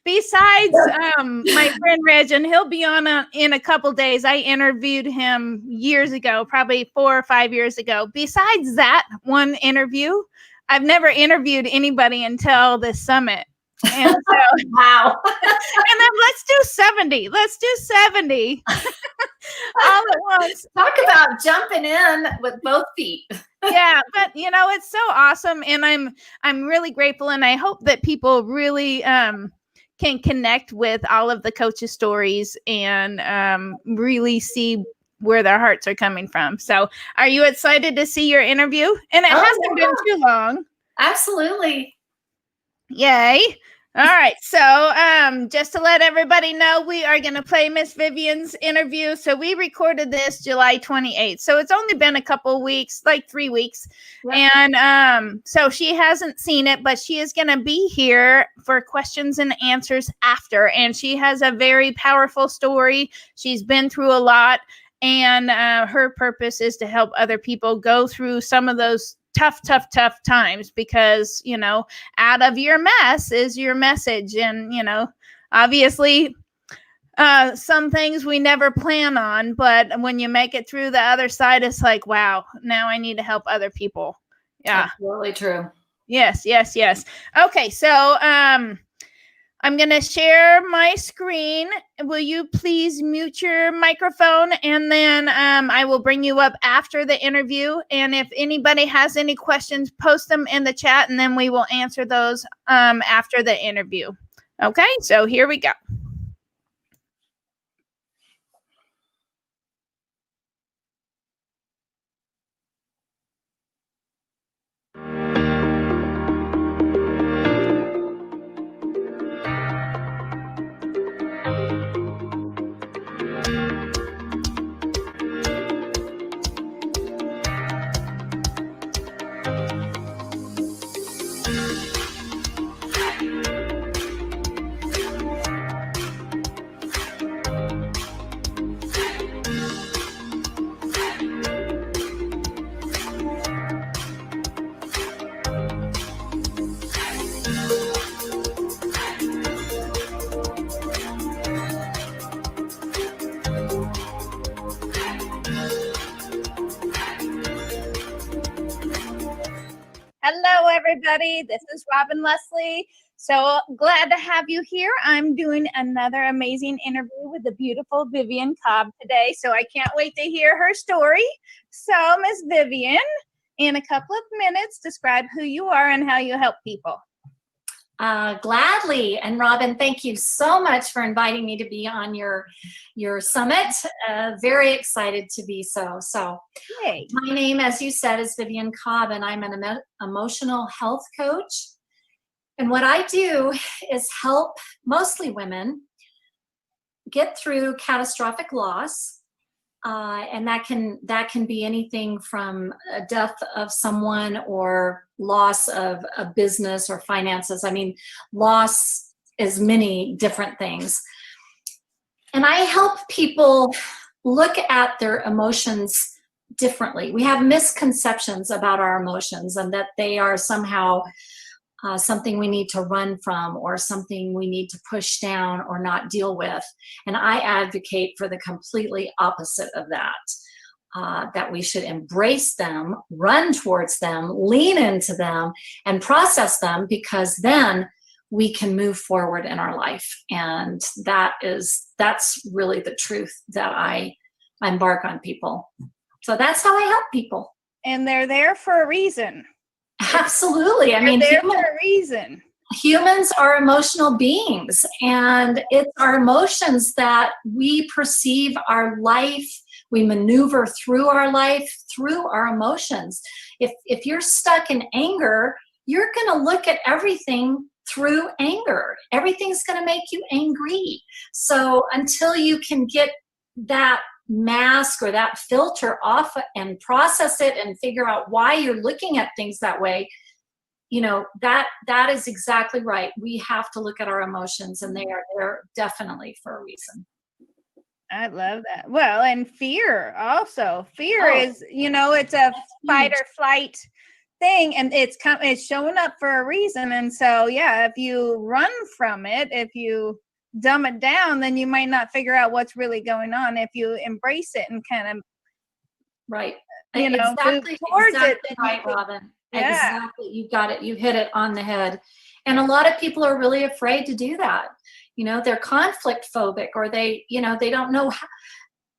besides my friend Reg, and he'll be on in a couple days. I interviewed him years ago, probably 4 or 5 years ago. Besides that one interview, I've never interviewed anybody until this summit. And so, wow. And then let's do 70. Let's do 70 all at once. Talk about jumping in with both feet. Yeah, but it's so awesome, and I'm really grateful, and I hope that people really can connect with all of the coaches' stories and really see where their hearts are coming from. So, are you excited to see your interview? And it hasn't been too long. Absolutely. Yay. All right. So just to let everybody know, we are going to play Miss Vivian's interview. So we recorded this July 28th. So it's only been a couple weeks, like 3 weeks. Yep. And so she hasn't seen it, but she is going to be here for questions and answers after. And she has a very powerful story. She's been through a lot. And her purpose is to help other people go through some of those tough times, because out of your mess is your message. And obviously some things we never plan on, but when you make it through the other side, it's like, wow, now I need to help other people. Yeah, absolutely true. Yes. Okay, so I'm going to share my screen. Will you please mute your microphone? And then I will bring you up after the interview. And if anybody has any questions, post them in the chat, and then we will answer those after the interview. Okay, so here we go. Hello, everybody. This is Robin Leslie. So glad to have you here. I'm doing another amazing interview with the beautiful Vivian Cobb today. So I can't wait to hear her story. So Miss Vivian, in a couple of minutes, describe who you are and how you help people. Gladly. And Robin, thank you so much for inviting me to be on your summit. Very excited to be so. Yay. My name, as you said, is Vivian Cobb, and I'm an emotional health coach. And what I do is help mostly women get through catastrophic loss. And that can be anything from a death of someone or loss of a business or finances. I mean, loss is many different things. And I help people look at their emotions differently. We have misconceptions about our emotions, and that they are somehow something we need to run from, or something we need to push down or not deal with. And I advocate for the completely opposite of that, that we should embrace them, run towards them, lean into them, and process them, because then we can move forward in our life. And that's really the truth that I embark on people. So that's how I help people. And they're there for a reason. Absolutely. I mean, there for a reason. Humans are emotional beings, and it's our emotions that we perceive our life. We maneuver through our life through our emotions. If you're stuck in anger, you're going to look at everything through anger. Everything's going to make you angry. So until you can get that mask or that filter off and process it and figure out why you're looking at things that way, that is exactly right. We have to look at our emotions, and they are there definitely for a reason. I love that. Well, and fear also. Fear Oh, is, it's a fight huge. or flight thing, and it's showing up for a reason. And so, yeah, if you run from it, if you dumb it down, then you might not figure out what's really going on. If you embrace it and kind of, Right. move Exactly, towards it, exactly then right, Robin. yeah. Exactly. You got it. You hit it on the head. And a lot of people are really afraid to do that. They're conflict phobic, or they don't know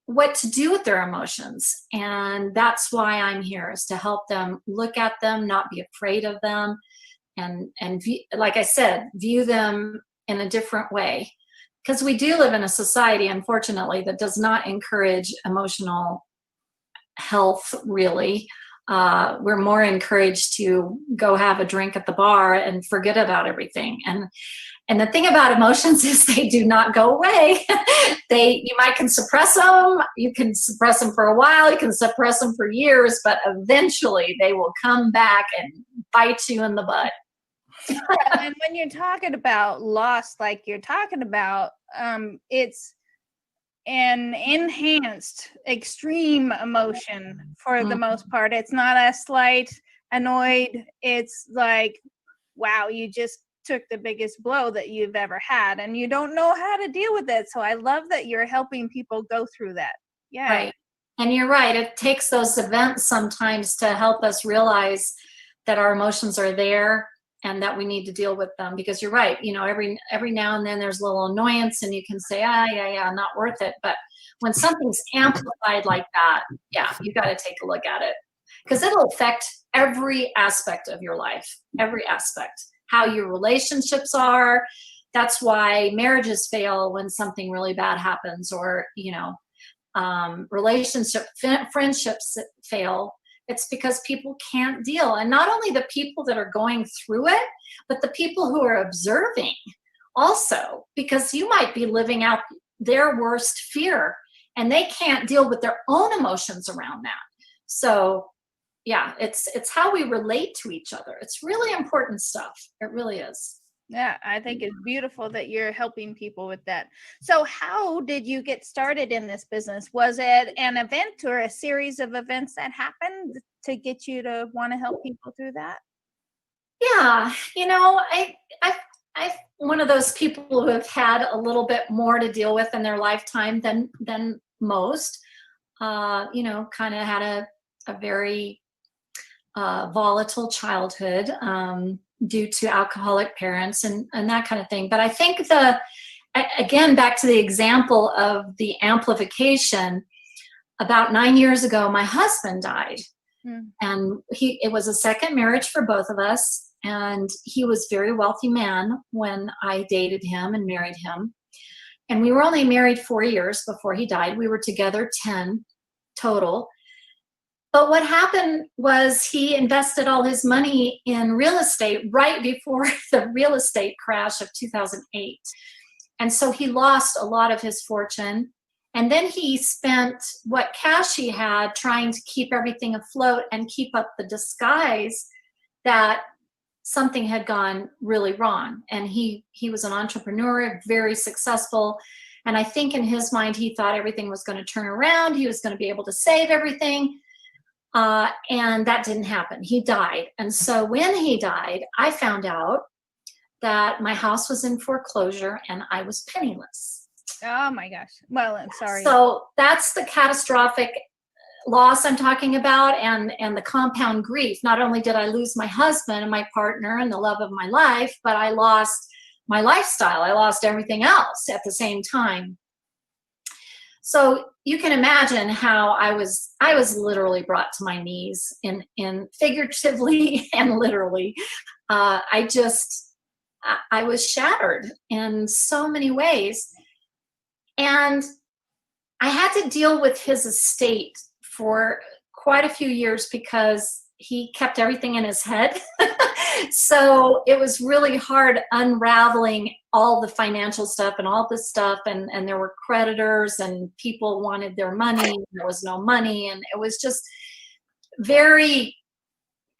what to do with their emotions. And that's why I'm here, is to help them look at them, not be afraid of them, and like I said, view them in a different way. Because we do live in a society, unfortunately, that does not encourage emotional health, really. We're more encouraged to go have a drink at the bar and forget about everything. And the thing about emotions is they do not go away. You can suppress them. You can suppress them for a while. You can suppress them for years, but eventually they will come back and bite you in the butt. And when you're talking about loss, like you're talking about, it's an enhanced extreme emotion for the most part. It's not a slight annoyed. It's like, wow, you just took the biggest blow that you've ever had, and you don't know how to deal with it. So I love that you're helping people go through that. Yeah. Right. And you're right. It takes those events sometimes to help us realize that our emotions are there and that we need to deal with them. Because you're right. Every now and then there's a little annoyance, and you can say, yeah, not worth it. But when something's amplified like that, yeah, you got to take a look at it, because it'll affect every aspect of your life, every aspect, how your relationships are. That's why marriages fail when something really bad happens, or, friendships fail. It's because people can't deal. And not only the people that are going through it, but the people who are observing also, because you might be living out their worst fear and they can't deal with their own emotions around that. So yeah, it's how we relate to each other. It's really important stuff. It really is. Yeah, I think it's beautiful that you're helping people with that. So how did you get started in this business? Was it an event or a series of events that happened to get you to want to help people through that? Yeah, I'm one of those people who have had a little bit more to deal with in their lifetime than most. Kind of had a very volatile childhood, due to alcoholic parents and that kind of thing. But I think again, back to the example of the amplification, about 9 years ago, my husband died. And it was a second marriage for both of us. And he was a very wealthy man when I dated him and married him. And we were only married 4 years before he died. We were together 10 total. But what happened was he invested all his money in real estate right before the real estate crash of 2008. And so he lost a lot of his fortune. And then he spent what cash he had trying to keep everything afloat and keep up the disguise that something had gone really wrong. And he was an entrepreneur, very successful. And I think in his mind, he thought everything was going to turn around. He was going to be able to save everything. And that didn't happen. He died. And so when he died, I found out that my house was in foreclosure and I was penniless. Oh my gosh. Well, I'm sorry. So that's the catastrophic loss I'm talking about, and the compound grief. Not only did I lose my husband and my partner and the love of my life, but I lost my lifestyle. I lost everything else at the same time. So you can imagine how I was literally brought to my knees, in figuratively and literally. I was shattered in so many ways. And I had to deal with his estate for quite a few years because he kept everything in his head. So it was really hard unraveling all the financial stuff and all this stuff. And there were creditors and people wanted their money. There was no money. And it was just very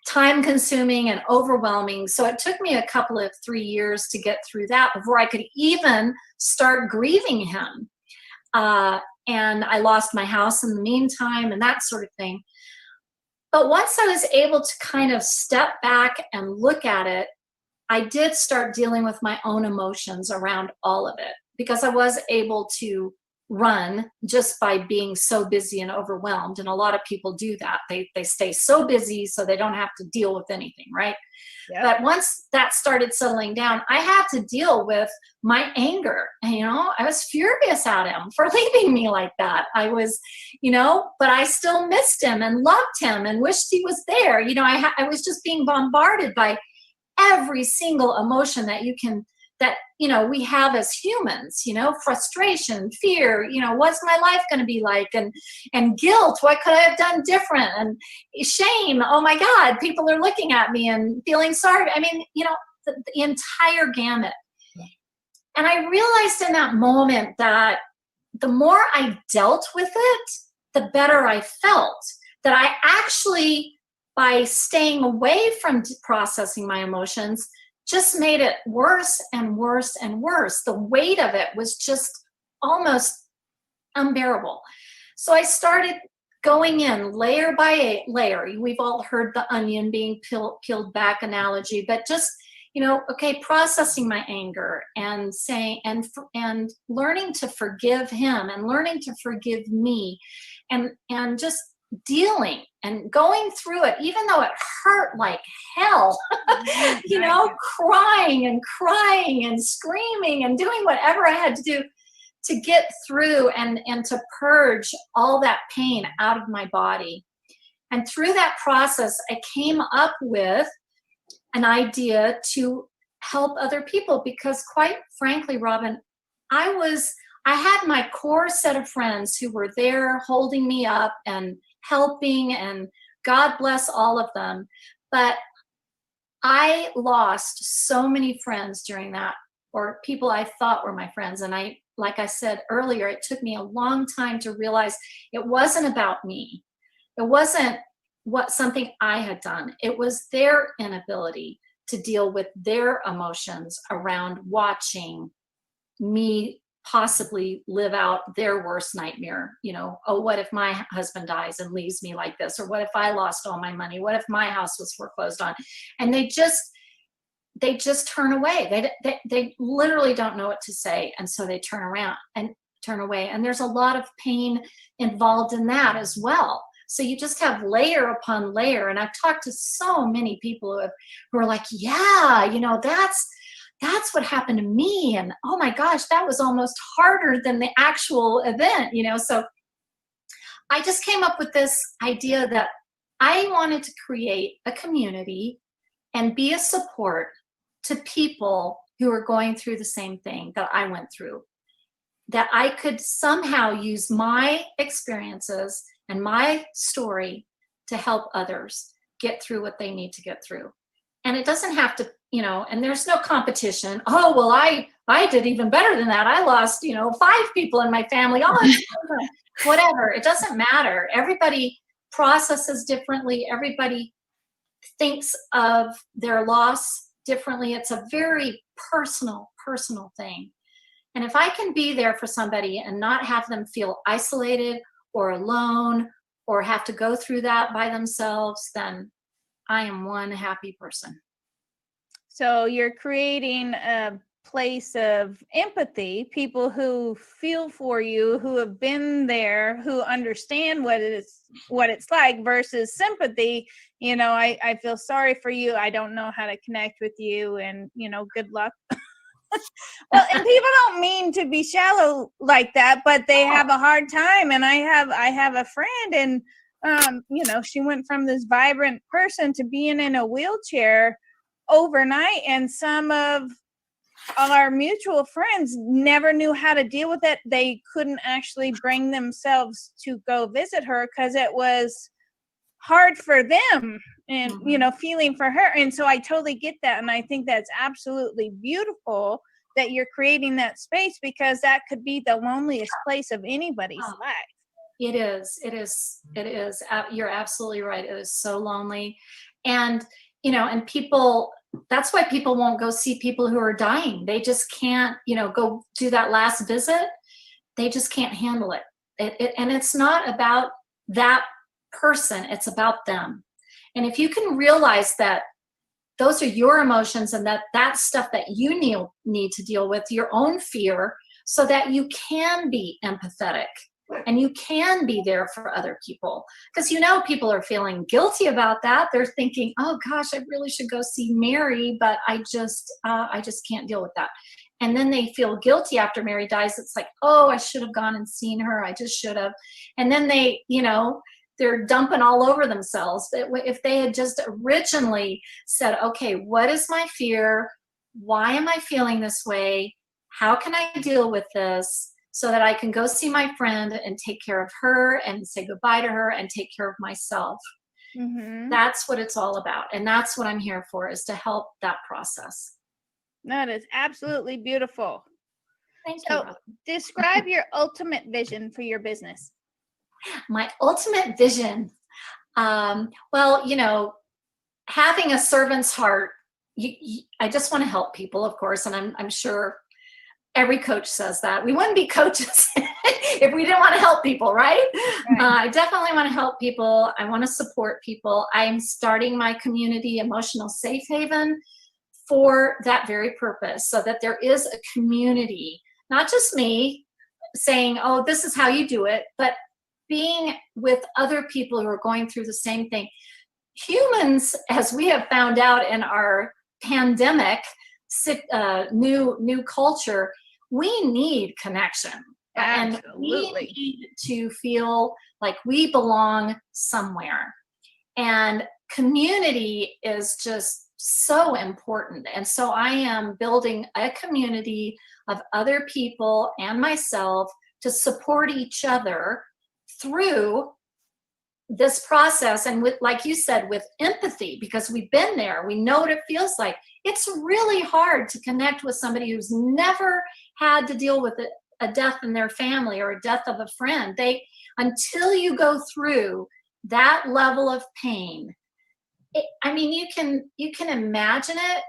time consuming and overwhelming. So it took me a couple of 3 years to get through that before I could even start grieving him. and I lost my house in the meantime and that sort of thing. But once I was able to kind of step back and look at it, I did start dealing with my own emotions around all of it, because I was able to run just by being so busy and overwhelmed. And a lot of people do that. They stay so busy so they don't have to deal with anything, right? Yep. But once that started settling down, I had to deal with my anger. And, I was furious at him for leaving me like that. I was, but I still missed him and loved him and wished he was there. I was just being bombarded by every single emotion that we have as humans, frustration, fear, what's my life going to be like, and guilt, what could I have done different, and shame, oh my God, people are looking at me, and feeling sorry. I mean, the entire gamut. And I realized in that moment that the more I dealt with it, the better I felt. That I actually, by staying away from processing my emotions, just made it worse and worse and worse. The weight of it was just almost unbearable. So I started going in layer by layer. We've all heard the onion being peeled back analogy, but just, processing my anger and saying, and learning to forgive him and learning to forgive me, and just dealing and going through it, even though it hurt like hell, crying and screaming and doing whatever I had to do to get through and to purge all that pain out of my body. And through that process, I came up with an idea to help other people, because quite frankly, Robin, I had my core set of friends who were there holding me up and helping, and God bless all of them. But I lost so many friends during that, or people I thought were my friends. And like I said earlier, it took me a long time to realize it wasn't about me. It wasn't something I had done. It was their inability to deal with their emotions around watching me possibly live out their worst nightmare. Oh, what if my husband dies and leaves me like this? Or what if I lost all my money? What if my house was foreclosed on? And they just turn away. They literally don't know what to say. And so they turn around and turn away. And there's a lot of pain involved in that as well. So you just have layer upon layer. And I've talked to so many people who are like, yeah, that's what happened to me. And oh my gosh, that was almost harder than the actual event, So I just came up with this idea that I wanted to create a community and be a support to people who are going through the same thing that I went through. That I could somehow use my experiences and my story to help others get through what they need to get through. And it doesn't have to, and there's no competition. Oh, well, I did even better than that. I lost, 5 people in my family. Oh, whatever. It doesn't matter. Everybody processes differently. Everybody thinks of their loss differently. It's a very personal thing. And if I can be there for somebody and not have them feel isolated or alone or have to go through that by themselves, then I am one happy person. So you're creating a place of empathy, people who feel for you, who have been there, who understand what it's like, versus sympathy. I feel sorry for you. I don't know how to connect with you, and good luck. Well, and people don't mean to be shallow like that, but they have a hard time. And I have a friend, and she went from this vibrant person to being in a wheelchair overnight, and some of our mutual friends never knew how to deal with it. They couldn't actually bring themselves to go visit her because it was hard for them, and feeling for her. And so I totally get that, and I think that's absolutely beautiful that you're creating that space, because that could be the loneliest place of anybody's life. It is. You're absolutely right. It is so lonely. And and people, that's why people won't go see people who are dying. They just can't, go do that last visit. They just can't handle it. And it's not about that person, it's about them. And if you can realize that those are your emotions and that's stuff that you need to deal with, your own fear, so that you can be empathetic and you can be there for other people. Because people are feeling guilty about that. They're thinking, oh gosh, I really should go see Mary, but I just can't deal with that. And then they feel guilty after Mary dies. It's like, oh, I should have gone and seen her. I just should have. And then they're dumping all over themselves. If they had just originally said, okay, what is my fear? Why am I feeling this way? How can I deal with this so that I can go see my friend and take care of her and say goodbye to her and take care of myself? Mm-hmm. That's what it's all about. And that's what I'm here for, is to help that process. That is absolutely beautiful. Thank you. So describe your ultimate vision for your business. My ultimate vision, well, having a servant's heart, I just want to help people, of course, and I'm sure every coach says that. We wouldn't be coaches if we didn't want to help people, right? I definitely want to help people. I want to support people. I'm starting my community emotional safe haven for that very purpose, so that there is a community, not just me saying, oh, this is how you do it, but being with other people who are going through the same thing. Humans, as we have found out in our pandemic, new culture, we need connection. Absolutely. And we need to feel like we belong somewhere. And community is just so important. And so I am building a community of other people and myself to support each other through this process. And with, like you said, with empathy, because we've been there, we know what it feels like. It's really hard to connect with somebody who's never had to deal with a death in their family or a death of a friend. Until you go through that level of pain, you can imagine it,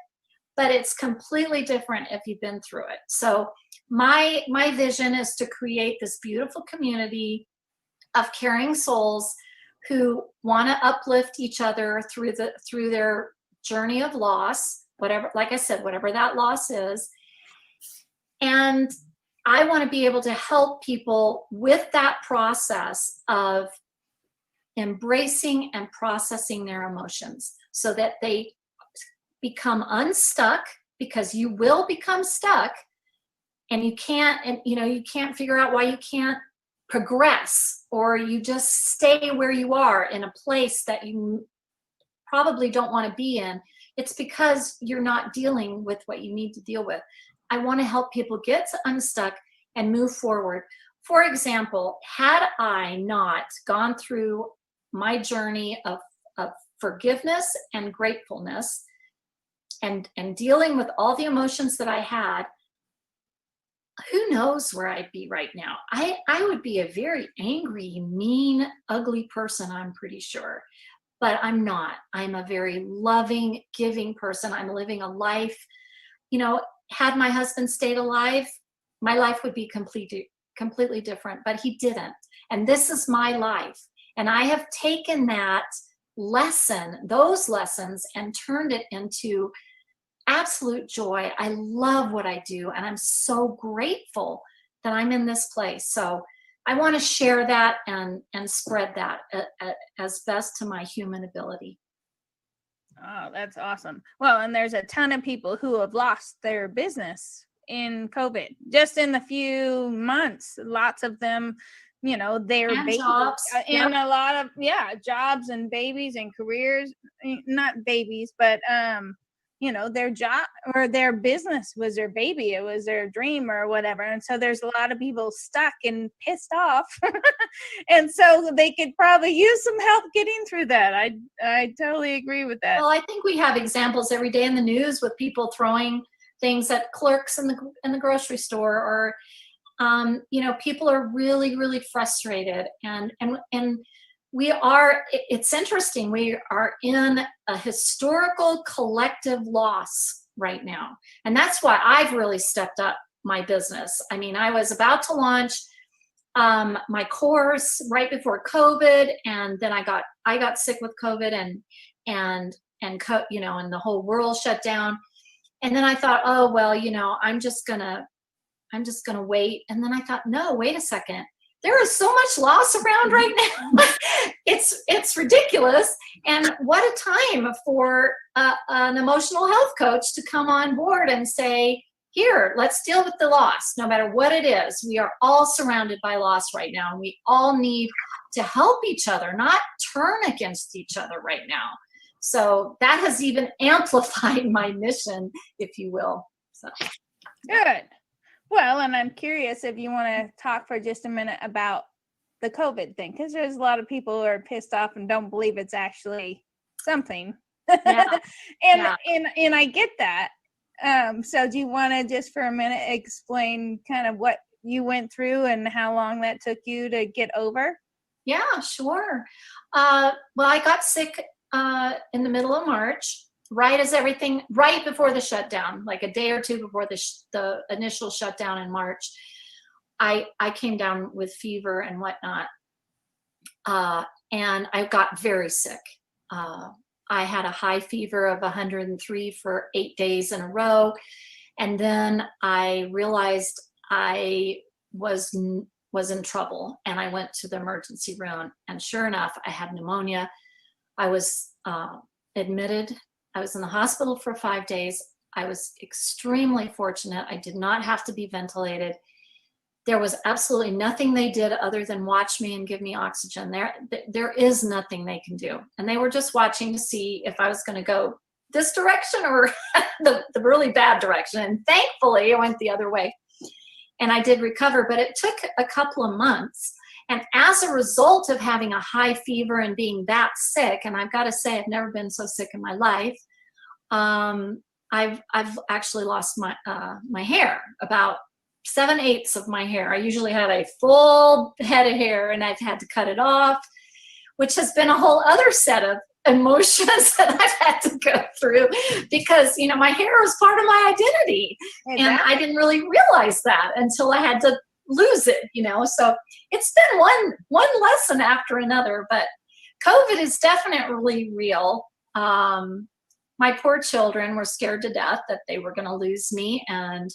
but it's completely different if you've been through it. So my vision is to create this beautiful community of caring souls who want to uplift each other through their journey of loss, whatever, like I said, whatever that loss is. And I want to be able to help people with that process of embracing and processing their emotions, so that they become unstuck, because you will become stuck and you can't figure out why you can't progress, or you just stay where you are in a place that you probably don't want to be in. It's because you're not dealing with what you need to deal with. I want to help people get unstuck and move forward. For example, had I not gone through my journey of forgiveness and gratefulness and dealing with all the emotions that I had, who knows where I'd be right now. I would be a very angry, mean, ugly person, I'm pretty sure. But I'm not. I'm a very loving, giving person. I'm living a life. Had my husband stayed alive, my life would be completely different, but he didn't. And this is my life. And I have taken those lessons, and turned it into absolute joy. I love what I do, and I'm so grateful that I'm in this place. So I want to share that and spread that as best to my human ability. Oh, that's awesome. Well, and there's a ton of people who have lost their business in COVID, just in the few months. Lots of them, their babies, jobs, and a lot of jobs and babies and careers. Not babies, but their job or their business was their baby. It was their dream or whatever. And so there's a lot of people stuck and pissed off. And so they could probably use some help getting through that. I totally agree with that. Well, I think we have examples every day in the news with people throwing things at clerks in the grocery store, or people are really, really frustrated, and it's interesting, we are in a historical collective loss right now. And that's why I've really stepped up my business. I was about to launch my course right before COVID, and then I got sick with COVID, and the whole world shut down. And then I thought, oh well, I'm just gonna wait. And then I thought, no, wait a second. There is so much loss around right now. it's ridiculous. And what a time for an emotional health coach to come on board and say, here, let's deal with the loss, no matter what it is. We are all surrounded by loss right now, and we all need to help each other, not turn against each other right now. So that has even amplified my mission, if you will. So good. Well, and I'm curious if you want to talk for just a minute about the COVID thing, because there's a lot of people who are pissed off and don't believe it's actually something. Yeah. And I get that. So do you want to just for a minute explain kind of what you went through and how long that took you to get over? Yeah, sure. Well, I got sick in the middle of March, right before the shutdown, like a day or two before the initial shutdown in March. I came down with fever and whatnot, and I got very sick. I had a high fever of 103 for 8 days in a row, and then I realized I was in trouble, and I went to the emergency room, and sure enough, I had pneumonia. I was admitted. I was in the hospital for 5 days. I was extremely fortunate. I did not have to be ventilated. There was absolutely nothing they did other than watch me and give me oxygen. There is nothing they can do. And they were just watching to see if I was going to go this direction or the really bad direction. And thankfully, I went the other way. And I did recover, but it took a couple of months. And as a result of having a high fever and being that sick, and I've got to say, I've never been so sick in my life, I've actually lost my hair, about 7/8 of my hair. I usually had a full head of hair, and I've had to cut it off, which has been a whole other set of emotions that I've had to go through, because my hair is part of my identity. Exactly. And I didn't really realize that until I had to lose it, so it's been one lesson after another. But COVID is definitely real. My poor children were scared to death that they were going to lose me, and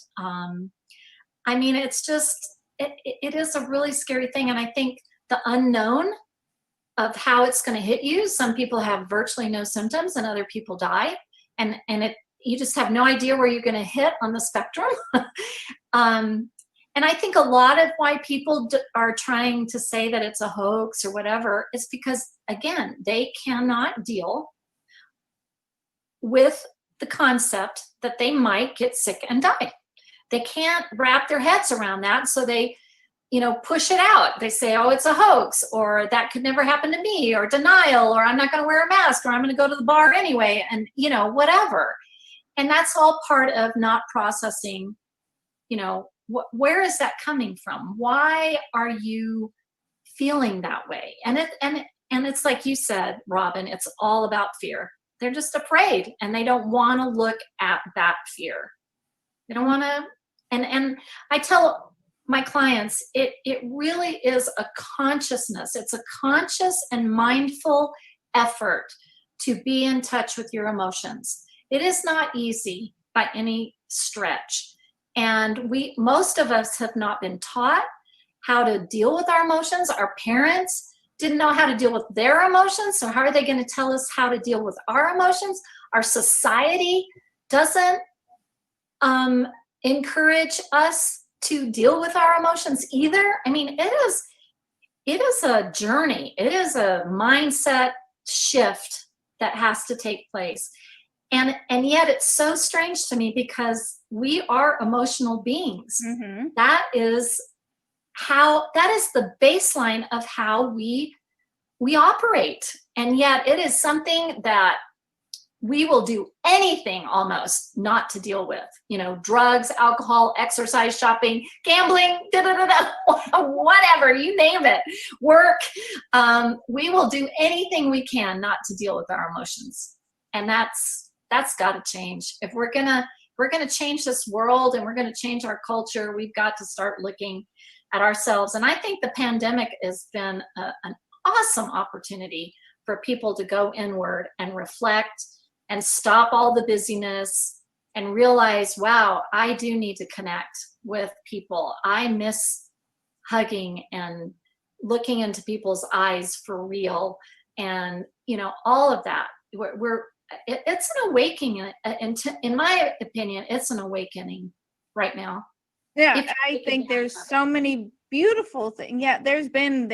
it's just it is a really scary thing. And I think the unknown of how it's going to hit you, some people have virtually no symptoms and other people die, and you just have no idea where you're going to hit on the spectrum. And I think a lot of why people are trying to say that it's a hoax or whatever is because, again, they cannot deal with the concept that they might get sick and die. They can't wrap their heads around that, so they, push it out. They say, oh, it's a hoax, or that could never happen to me, or denial, or I'm not going to wear a mask, or I'm going to go to the bar anyway, and, whatever. And that's all part of not processing, where is that coming from? Why are you feeling that way? And it's like you said, Robin, it's all about fear. They're just afraid, and they don't want to look at that fear. They don't want to, and I tell my clients, it really is a consciousness. It's a conscious and mindful effort to be in touch with your emotions. It is not easy by any stretch. And most of us have not been taught how to deal with our emotions. Our parents didn't know how to deal with their emotions. So how are they going to tell us how to deal with our emotions? Our society doesn't encourage us to deal with our emotions either. It is a journey. It is a mindset shift that has to take place. And yet it's so strange to me, because we are emotional beings. Mm-hmm. That is the baseline of how we operate. And yet it is something that we will do anything almost not to deal with. Drugs, alcohol, exercise, shopping, gambling, whatever, you name it, work. We will do anything we can not to deal with our emotions. And that's got to change. If we're gonna change this world and we're gonna change our culture, we've got to start looking at ourselves. And I think the pandemic has been an awesome opportunity for people to go inward and reflect and stop all the busyness and realize, wow, I do need to connect with people. I miss hugging and looking into people's eyes for real, and all of that. It's an awakening, in my opinion. It's an awakening right now. Yeah, I think there's so many beautiful things. Yeah, there's been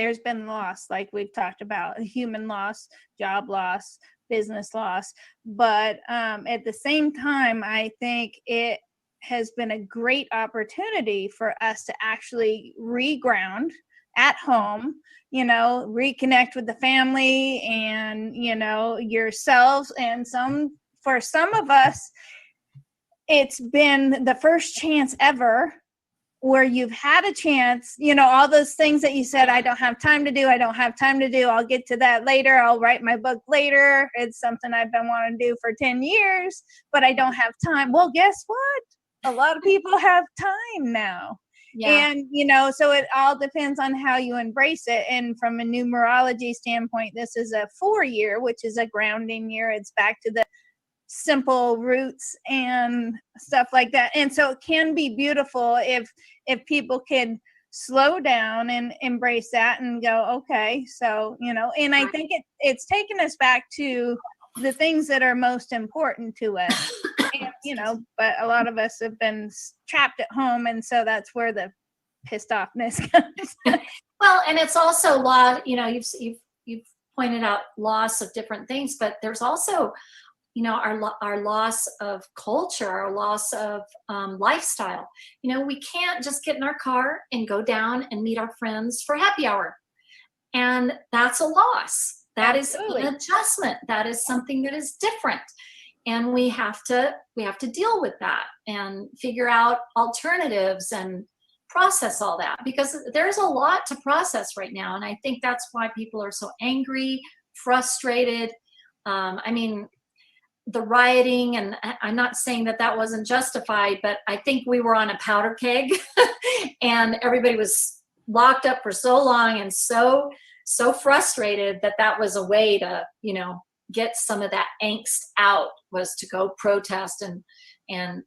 loss, like we've talked about, human loss, job loss, business loss, but at the same time, I think it has been a great opportunity for us to actually reground at home, reconnect with the family and yourselves. And for some of us, it's been the first chance ever where you've had a chance, all those things that you said, I don't have time to do. I'll get to that later. I'll write my book later. It's something I've been wanting to do for 10 years, but I don't have time. Well, guess what? A lot of people have time now. Yeah. And, so it all depends on how you embrace it. And from a numerology standpoint, this is a 4-year, which is a grounding year. It's back to the simple roots and stuff like that. And so it can be beautiful if people can slow down and embrace that and go, okay, so, and I think it's taken us back to the things that are most important to us. And, but a lot of us have been trapped at home, and so that's where the pissed offness comes. Well, and it's also you've pointed out loss of different things, but there's also our loss of culture, our loss of lifestyle. We can't just get in our car and go down and meet our friends for happy hour, and that's a loss. That Absolutely. Is an adjustment. That is something that is different. And we have to deal with that and figure out alternatives and process all that, because there's a lot to process right now. And I think that's why people are so angry, frustrated. The rioting, and I'm not saying that wasn't justified, but I think we were on a powder keg and everybody was locked up for so long and so frustrated that was a way to, get some of that angst out, was to go protest and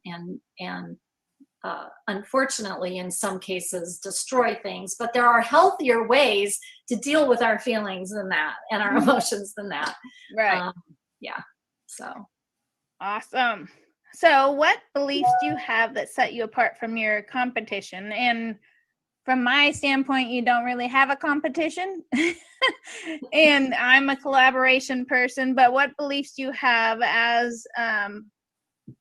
unfortunately in some cases destroy things. But there are healthier ways to deal with our feelings than that, and our emotions than that. Right. Yeah. So awesome. So what beliefs do you have that set you apart from your competition? And from my standpoint, you don't really have a competition. And I'm a collaboration person, but what beliefs do you have as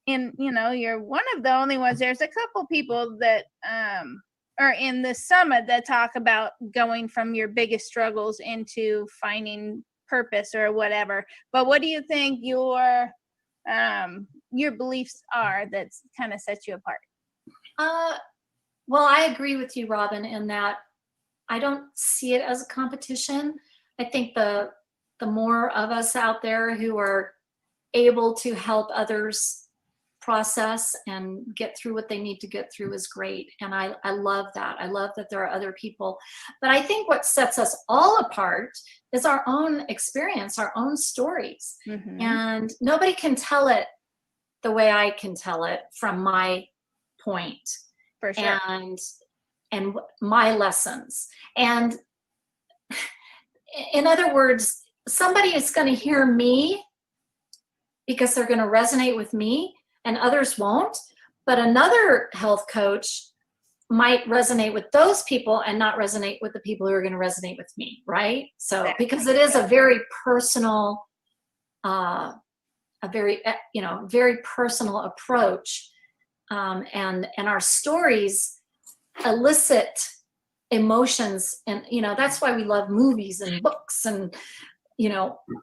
you're one of the only ones. There's a couple people that are in the summit that talk about going from your biggest struggles into finding purpose or whatever. But what do you think your beliefs are that kind of sets you apart? Well, I agree with you, Robin, in that I don't see it as a competition. I think the more of us out there who are able to help others process and get through what they need to get through is great. And I love that. I love that there are other people. But I think what sets us all apart is our own experience, our own stories. Mm-hmm. And nobody can tell it the way I can tell it from my point. For sure. And my lessons. And in other words, somebody is going to hear me because they're going to resonate with me, and others won't. But another health coach might resonate with those people and not resonate with the people who are going to resonate with me, right? So because it is a very personal, very personal approach. And our stories elicit emotions, and that's why we love movies and books and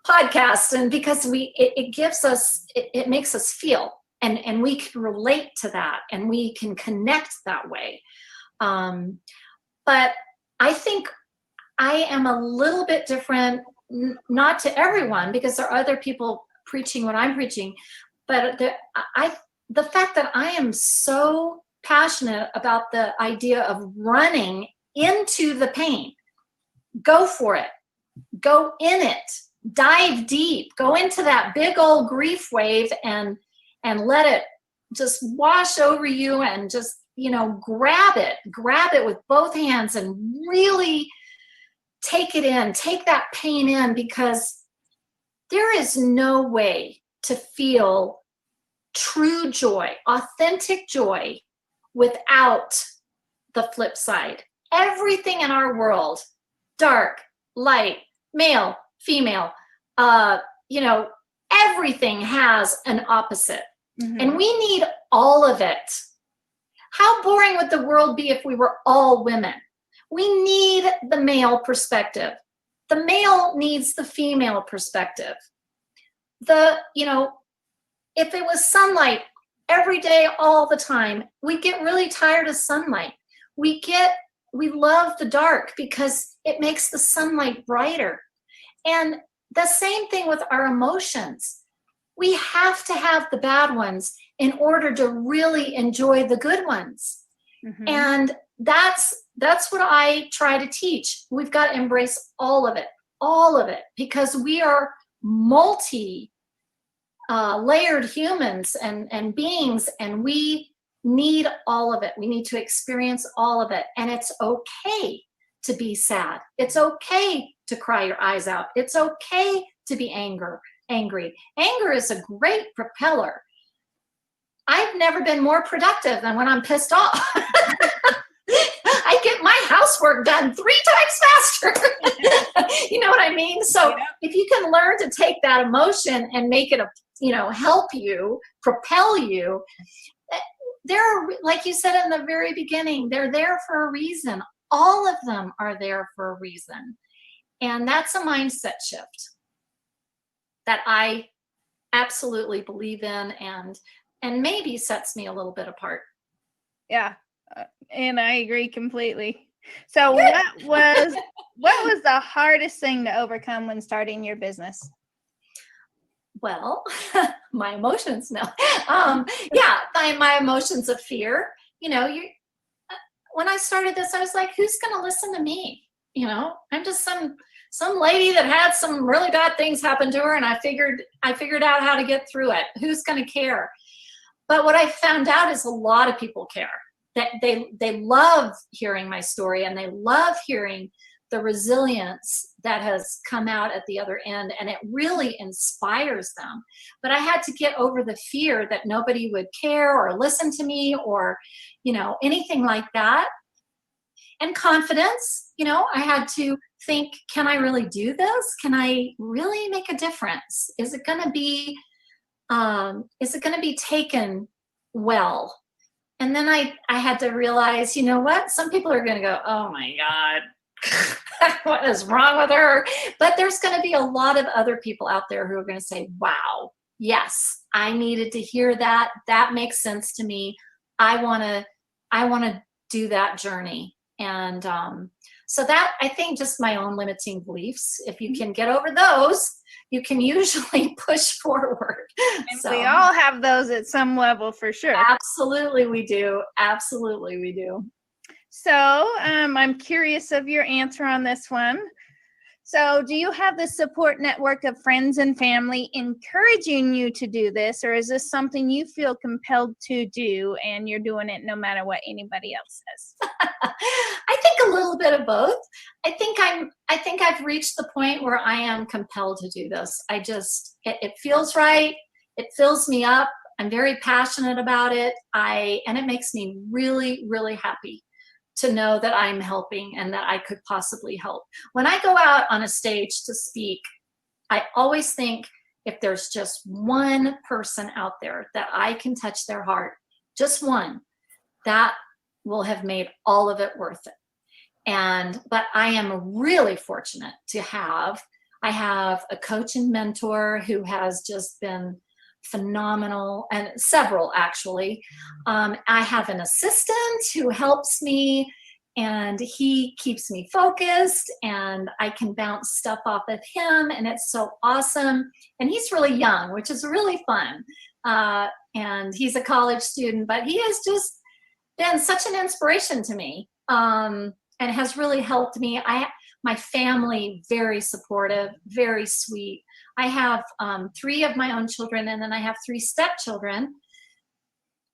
podcasts, and because it gives us, it makes us feel, and we can relate to that, and we can connect that way. But I think I am a little bit different, not to everyone, because there are other people preaching what I'm preaching, but the fact that I am so passionate about the idea of running into the pain. Go for it. Go in it. Dive deep. Go into that big old grief wave and let it just wash over you, and just, grab it with both hands and really take it in, take that pain in, because there is no way to feel true joy, authentic joy, without the flip side. Everything in our world, dark, light, male, female, everything has an opposite. Mm-hmm. And we need all of it. How boring would the world be if we were all women? We need the male perspective. The male needs the female perspective. If it was sunlight every day, all the time, we get really tired of sunlight. We love the dark because it makes the sunlight brighter. And the same thing with our emotions. We have to have the bad ones in order to really enjoy the good ones. Mm-hmm. And that's what I try to teach. We've got to embrace all of it, because we are layered humans and beings, and we need all of it. We need to experience all of it. And it's okay to be sad. It's okay to cry your eyes out. It's okay to be angry. Anger is a great propeller. I've never been more productive than when I'm pissed off. I get my housework done 3 times faster. You know what I mean? So if you can learn to take that emotion and make it help you, propel you, they're, like you said in the very beginning, they're there for a reason. All of them are there for a reason. And that's a mindset shift that I absolutely believe in, and maybe sets me a little bit apart. Yeah. And I agree completely. So what was the hardest thing to overcome when starting your business? Well, my emotions, no. My emotions of fear. When I started this, I was like, who's going to listen to me? I'm just some lady that had some really bad things happen to her, and I figured out how to get through it. Who's going to care? But what I found out is a lot of people care. That they love hearing my story, and they love hearing the resilience that has come out at the other end, and it really inspires them. But I had to get over the fear that nobody would care or listen to me or, anything like that. And confidence, I had to think, can I really do this? Can I really make a difference? Is it going to be taken well? And then I had to realize, what? Some people are going to go, oh my God, what is wrong with her? But there's going to be a lot of other people out there who are going to say, wow, yes, I needed to hear that. That makes sense to me. I want to do that journey. And so that, I think, just my own limiting beliefs. If you can get over those, you can usually push forward. And so, we all have those at some level, for sure. Absolutely we do. Absolutely we do. So I'm curious of your answer on this one. So do you have the support network of friends and family encouraging you to do this, or is this something you feel compelled to do and you're doing it no matter what anybody else says? I think a little bit of both. I think I've reached the point where I am compelled to do this. It feels right. It fills me up. I'm very passionate about it. And it makes me really, really happy to know that I'm helping and that I could possibly help. When I go out on a stage to speak, I always think, if there's just one person out there that I can touch their heart, just one, that will have made all of it worth it. But I am really fortunate to have a coach and mentor who has just been phenomenal, and several actually. I have an assistant who helps me, and he keeps me focused, and I can bounce stuff off of him, and it's so awesome. And he's really young, which is really fun. And he's a college student, but he has just been such an inspiration to me. and has really helped me. My family, very supportive, very sweet. I have 3 of my own children, and then I have 3 stepchildren.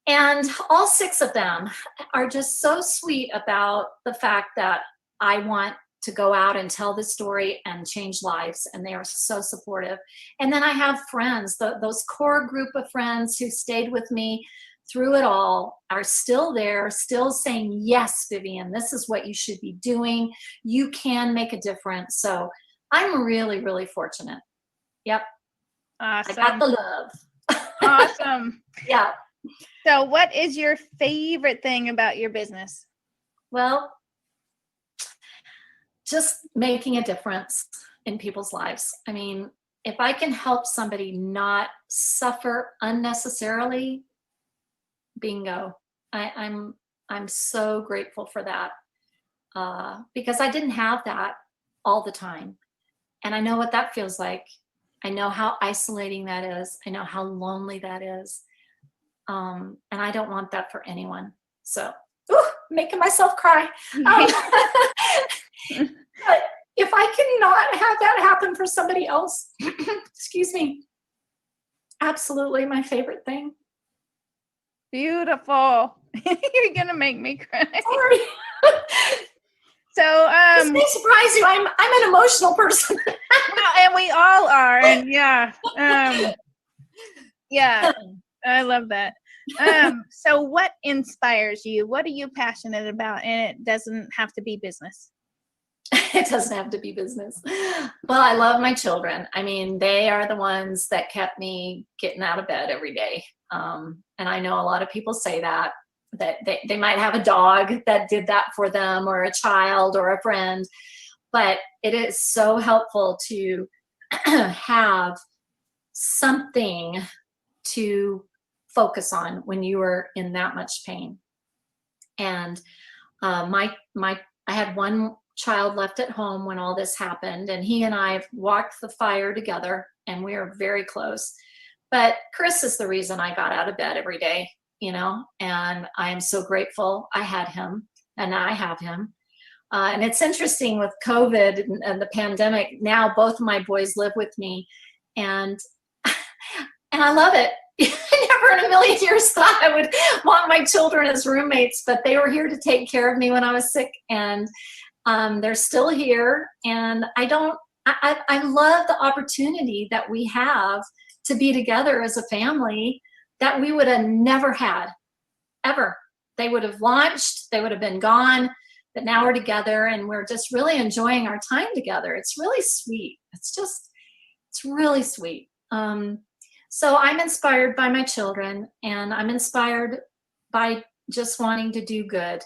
And all 6 of them are just so sweet about the fact that I want to go out and tell this story and change lives. And they are so supportive. And then I have friends, those core group of friends who stayed with me through it all are still there, still saying, yes, Vivian, this is what you should be doing. You can make a difference. So I'm really, really fortunate. Yep. Awesome. I got the love. Awesome. Yeah. So what is your favorite thing about your business? Well, just making a difference in people's lives. I mean, if I can help somebody not suffer unnecessarily, bingo. I'm so grateful for that, because I didn't have that all the time. And I know what that feels like. I know how isolating that is. I know how lonely that is. And I don't want that for anyone. So, making myself cry. But if I cannot have that happen for somebody else, excuse me, absolutely my favorite thing. Beautiful. You're gonna make me cry. Sorry. So This may surprise you. I'm an emotional person. well, and we all are, and yeah. Yeah, I love that. So what inspires you? What are you passionate about? And it doesn't have to be business. It doesn't have to be business. Well, I love my children. I mean, they are the ones that kept me getting out of bed every day. And I know a lot of people say that they might have a dog that did that for them, or a child, or a friend, but it is so helpful to have something to focus on when you are in that much pain. And I had one child left at home when all this happened, and he and I walked the fire together, and we are very close. But Chris is the reason I got out of bed every day, and I am so grateful I had him, and I have him. And it's interesting with COVID and the pandemic, now both of my boys live with me, and I love it. I never in a million years thought I would want my children as roommates, but they were here to take care of me when I was sick, and they're still here. And I love the opportunity that we have to be together as a family that we would have never had, ever. They would have launched, they would have been gone, but now we're together, and we're just really enjoying our time together. It's really sweet. It's really sweet. So I'm inspired by my children, and I'm inspired by just wanting to do good.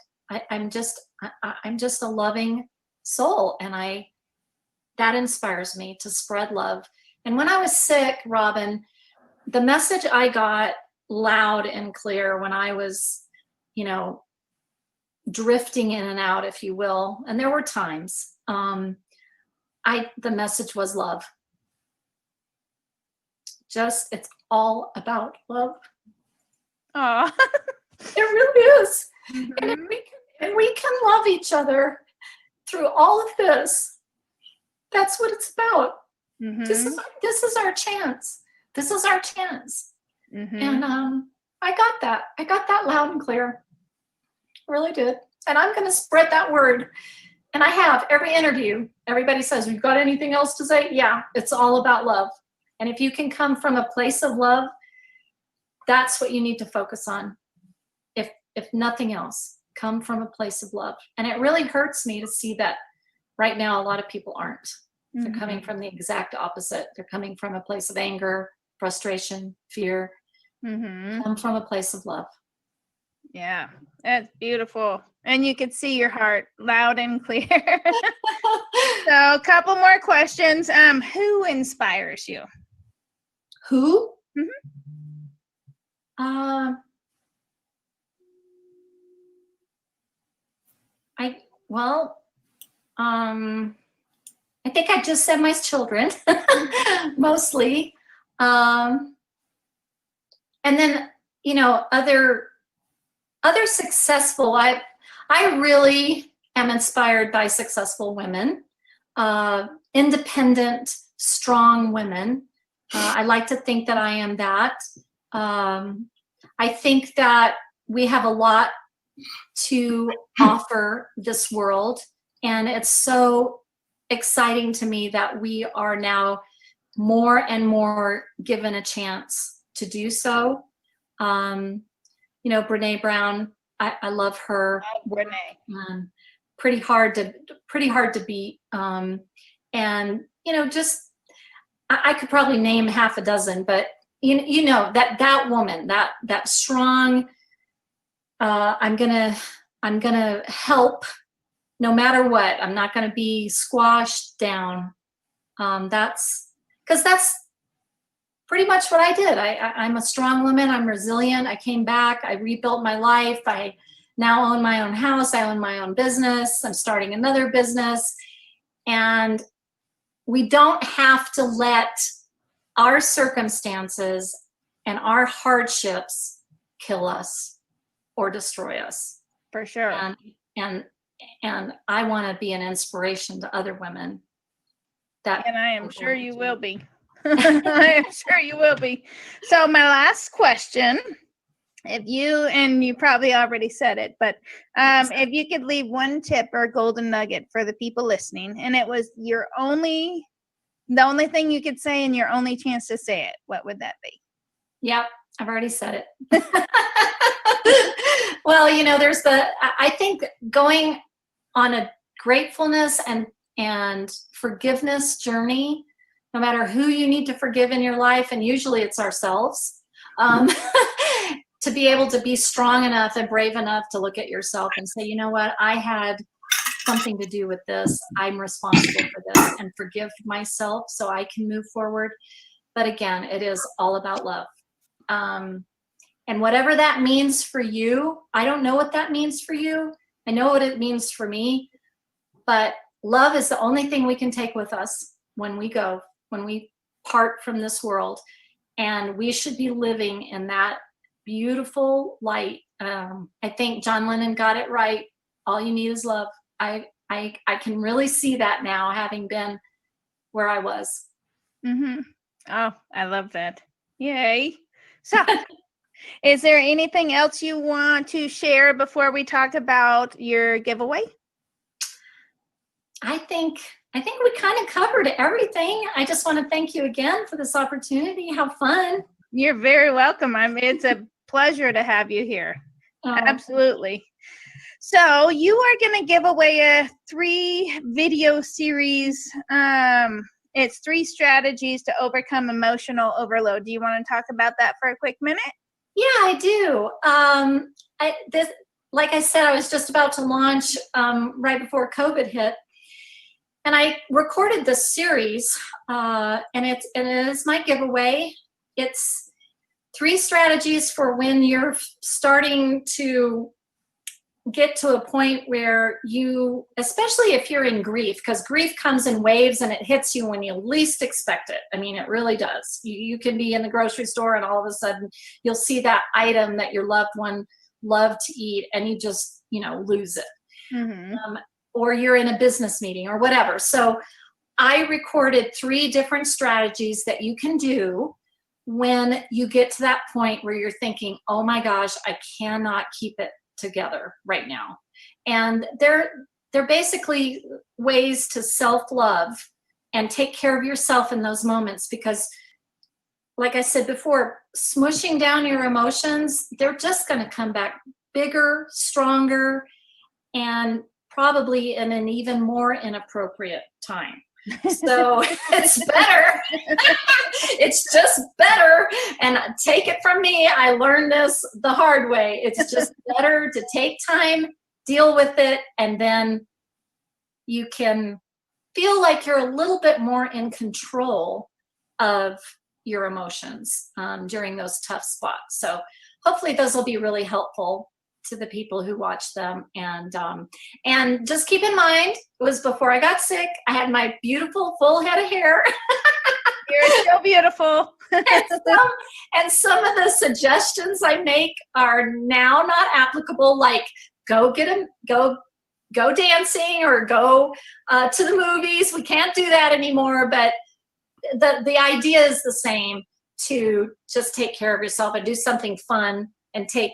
I'm just a loving soul, and that inspires me to spread love. And when I was sick, Robin, the message I got loud and clear when I was, drifting in and out, if you will, and there were times, the message was love. It's all about love. Oh, It really is. mm-hmm. And we can love each other through all of this. That's what it's about. Mm-hmm. This is our chance. This is our chance. Mm-hmm. And I got that loud and clear. Really did. And I'm going to spread that word. And I have every interview. Everybody says, "You've got anything else to say?" Yeah, it's all about love. And if you can come from a place of love, that's what you need to focus on. If nothing else, come from a place of love. And it really hurts me to see that right now a lot of people aren't. Mm-hmm. They're coming from the exact opposite. They're coming from a place of anger, frustration, fear. Mm-hmm. Come from a place of love. Yeah, that's beautiful. And you can see your heart loud and clear. So a couple more questions. Who inspires you? Who? Mm-hmm. I think I just said my children, mostly. And then, other successful, I really am inspired by successful women, independent, strong women. I like to think that I am that. I think that we have a lot to offer this world, and it's so exciting to me that we are now more and more given a chance to do so. You know, Brene Brown, I love her. Brene. Pretty hard to beat. And you know, just I could probably name half a dozen, but you know that woman, that strong. I'm gonna help no matter what. I'm not gonna be squashed down. That's pretty much what I did. I'm a strong woman. I'm resilient. I came back. I rebuilt my life. I now own my own house. I own my own business. I'm starting another business. And we don't have to let our circumstances and our hardships kill us or destroy us. For sure. And I want to be an inspiration to other women. And I am sure you will be. I am sure you will be. So my last question, if you, and you probably already said it, but if you could leave one tip or golden nugget for the people listening, and it was the only thing you could say and your only chance to say it, what would that be? Yep, I've already said it. Well, you know, I think going on a gratefulness and forgiveness journey, no matter who you need to forgive in your life, and usually it's ourselves, to be able to be strong enough and brave enough to look at yourself and say, you know what, I had something to do with this. I'm responsible for this, and forgive myself so I can move forward. But again, it is all about love. And whatever that means for you, I don't know what that means for you. I know what it means for me, but love is the only thing we can take with us when we go, when we part from this world. And we should be living in that beautiful light. I think John Lennon got it right. All you need is love. I can really see that now, having been where I was. Mm-hmm. Oh, I love that. Yay. So is there anything else you want to share before we talk about your giveaway? I think we kind of covered everything. I just want to thank you again for this opportunity. How fun. You're very welcome. It's a pleasure to have you here. Oh. Absolutely. So you are going to give away a 3-video series. It's 3 strategies to overcome emotional overload. Do you want to talk about that for a quick minute? Yeah, I do. Like I said, I was just about to launch right before COVID hit. And I recorded this series, and it is my giveaway. It's 3 strategies for when you're starting to get to a point where you, especially if you're in grief, because grief comes in waves and it hits you when you least expect it. I mean, it really does. You can be in the grocery store and all of a sudden you'll see that item that your loved one loved to eat and you just, lose it. Mm-hmm. Or you're in a business meeting or whatever. So I recorded 3 different strategies that you can do when you get to that point where you're thinking, oh my gosh, I cannot keep it together right now. And they're basically ways to self-love and take care of yourself in those moments, because like I said before, smushing down your emotions, they're just going to come back bigger, stronger, and probably in an even more inappropriate time. So it's better. It's just better. And take it from me, I learned this the hard way. It's just better to take time, deal with it, and then you can feel like you're a little bit more in control of your emotions during those tough spots. So hopefully those will be really helpful to the people who watch them. And just keep in mind, it was before I got sick. I had my beautiful full head of hair. You're so beautiful. and some of the suggestions I make are now not applicable, like go go dancing or go to the movies. We can't do that anymore, but the idea is the same, to just take care of yourself and do something fun and take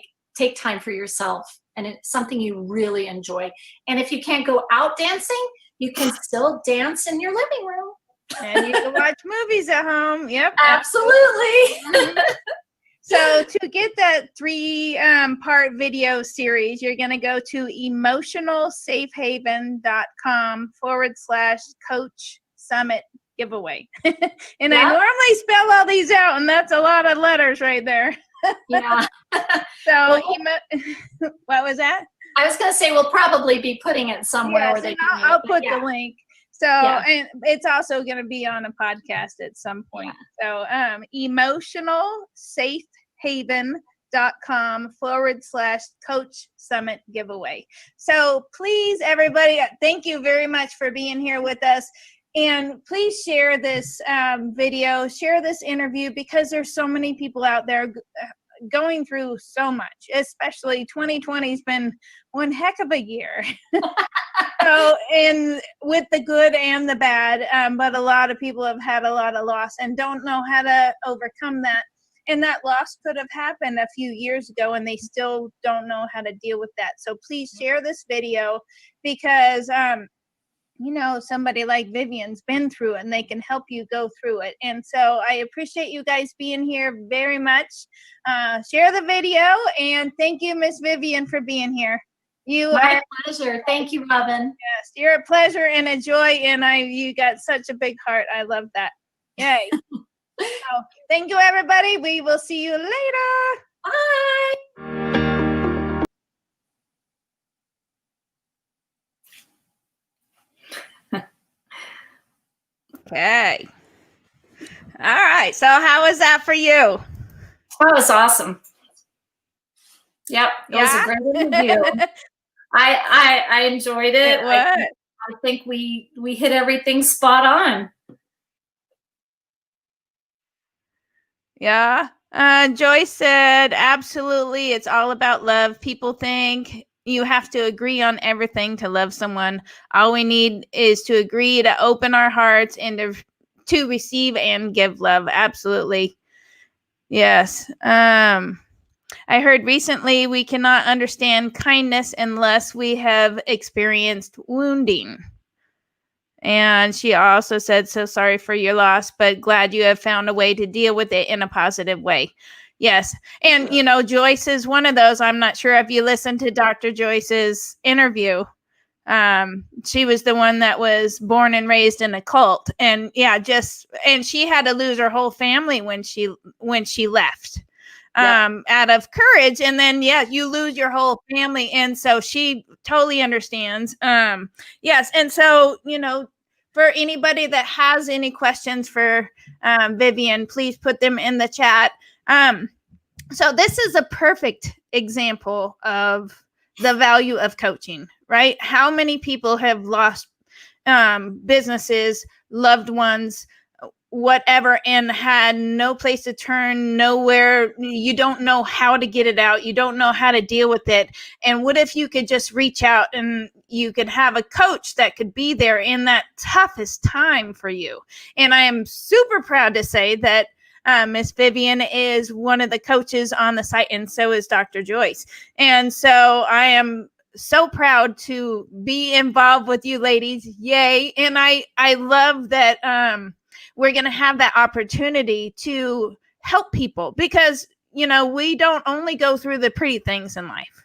time for yourself, and it's something you really enjoy. And if you can't go out dancing, you can still dance in your living room. And you can watch movies at home. Yep. Absolutely. So to get that 3-part video series, you're going to go to emotionalsafehaven.com/coach summit giveaway. And I normally spell all these out, and that's a lot of letters right there. Yeah. So what was that? I was going to say, we'll probably be putting it somewhere where they can. I'll put the link. So, and it's also going to be on a podcast at some point. So, emotionalsafehaven.com/coach summit giveaway. So please, everybody, thank you very much for being here with us. And please share this video, share this interview, because there's so many people out there going through so much, especially 2020 has been one heck of a year. So, and with the good and the bad, but a lot of people have had a lot of loss and don't know how to overcome that. And that loss could have happened a few years ago, and they still don't know how to deal with that. So please share this video, because somebody like Vivian's been through it, and they can help you go through it. And so I appreciate you guys being here very much. Share the video, and thank you, Miss Vivian, for being here. My pleasure. Thank you, Robin. Yes, you're a pleasure and a joy, and you got such a big heart. I love that. Yay. So, thank you, everybody. We will see you later. Bye. Okay. All right. So how was that for you? That was awesome. Yep. It was a great interview. I enjoyed it. I think we hit everything spot on. Yeah. Joyce said, absolutely. It's all about love. People think you have to agree on everything to love someone. All we need is to agree to open our hearts and to receive and give love. Absolutely. Yes. I heard recently we cannot understand kindness unless we have experienced wounding. And she also said, so sorry for your loss, but glad you have found a way to deal with it in a positive way. Yes. And, Joyce is one of those. I'm not sure if you listened to Dr. Joyce's interview. She was the one that was born and raised in a cult. And and she had to lose her whole family when she left. Out of courage. And then, you lose your whole family. And so she totally understands. Yes. And so, for anybody that has any questions for Vivian, please put them in the chat. So this is a perfect example of the value of coaching, right? How many people have lost businesses, loved ones, whatever, and had no place to turn, nowhere. You don't know how to get it out. You don't know how to deal with it. And what if you could just reach out and you could have a coach that could be there in that toughest time for you? And I am super proud to say that Miss Vivian is one of the coaches on the site, and so is Dr. Joyce. And so I am so proud to be involved with you ladies. Yay. And I love that we're going to have that opportunity to help people, because, we don't only go through the pretty things in life.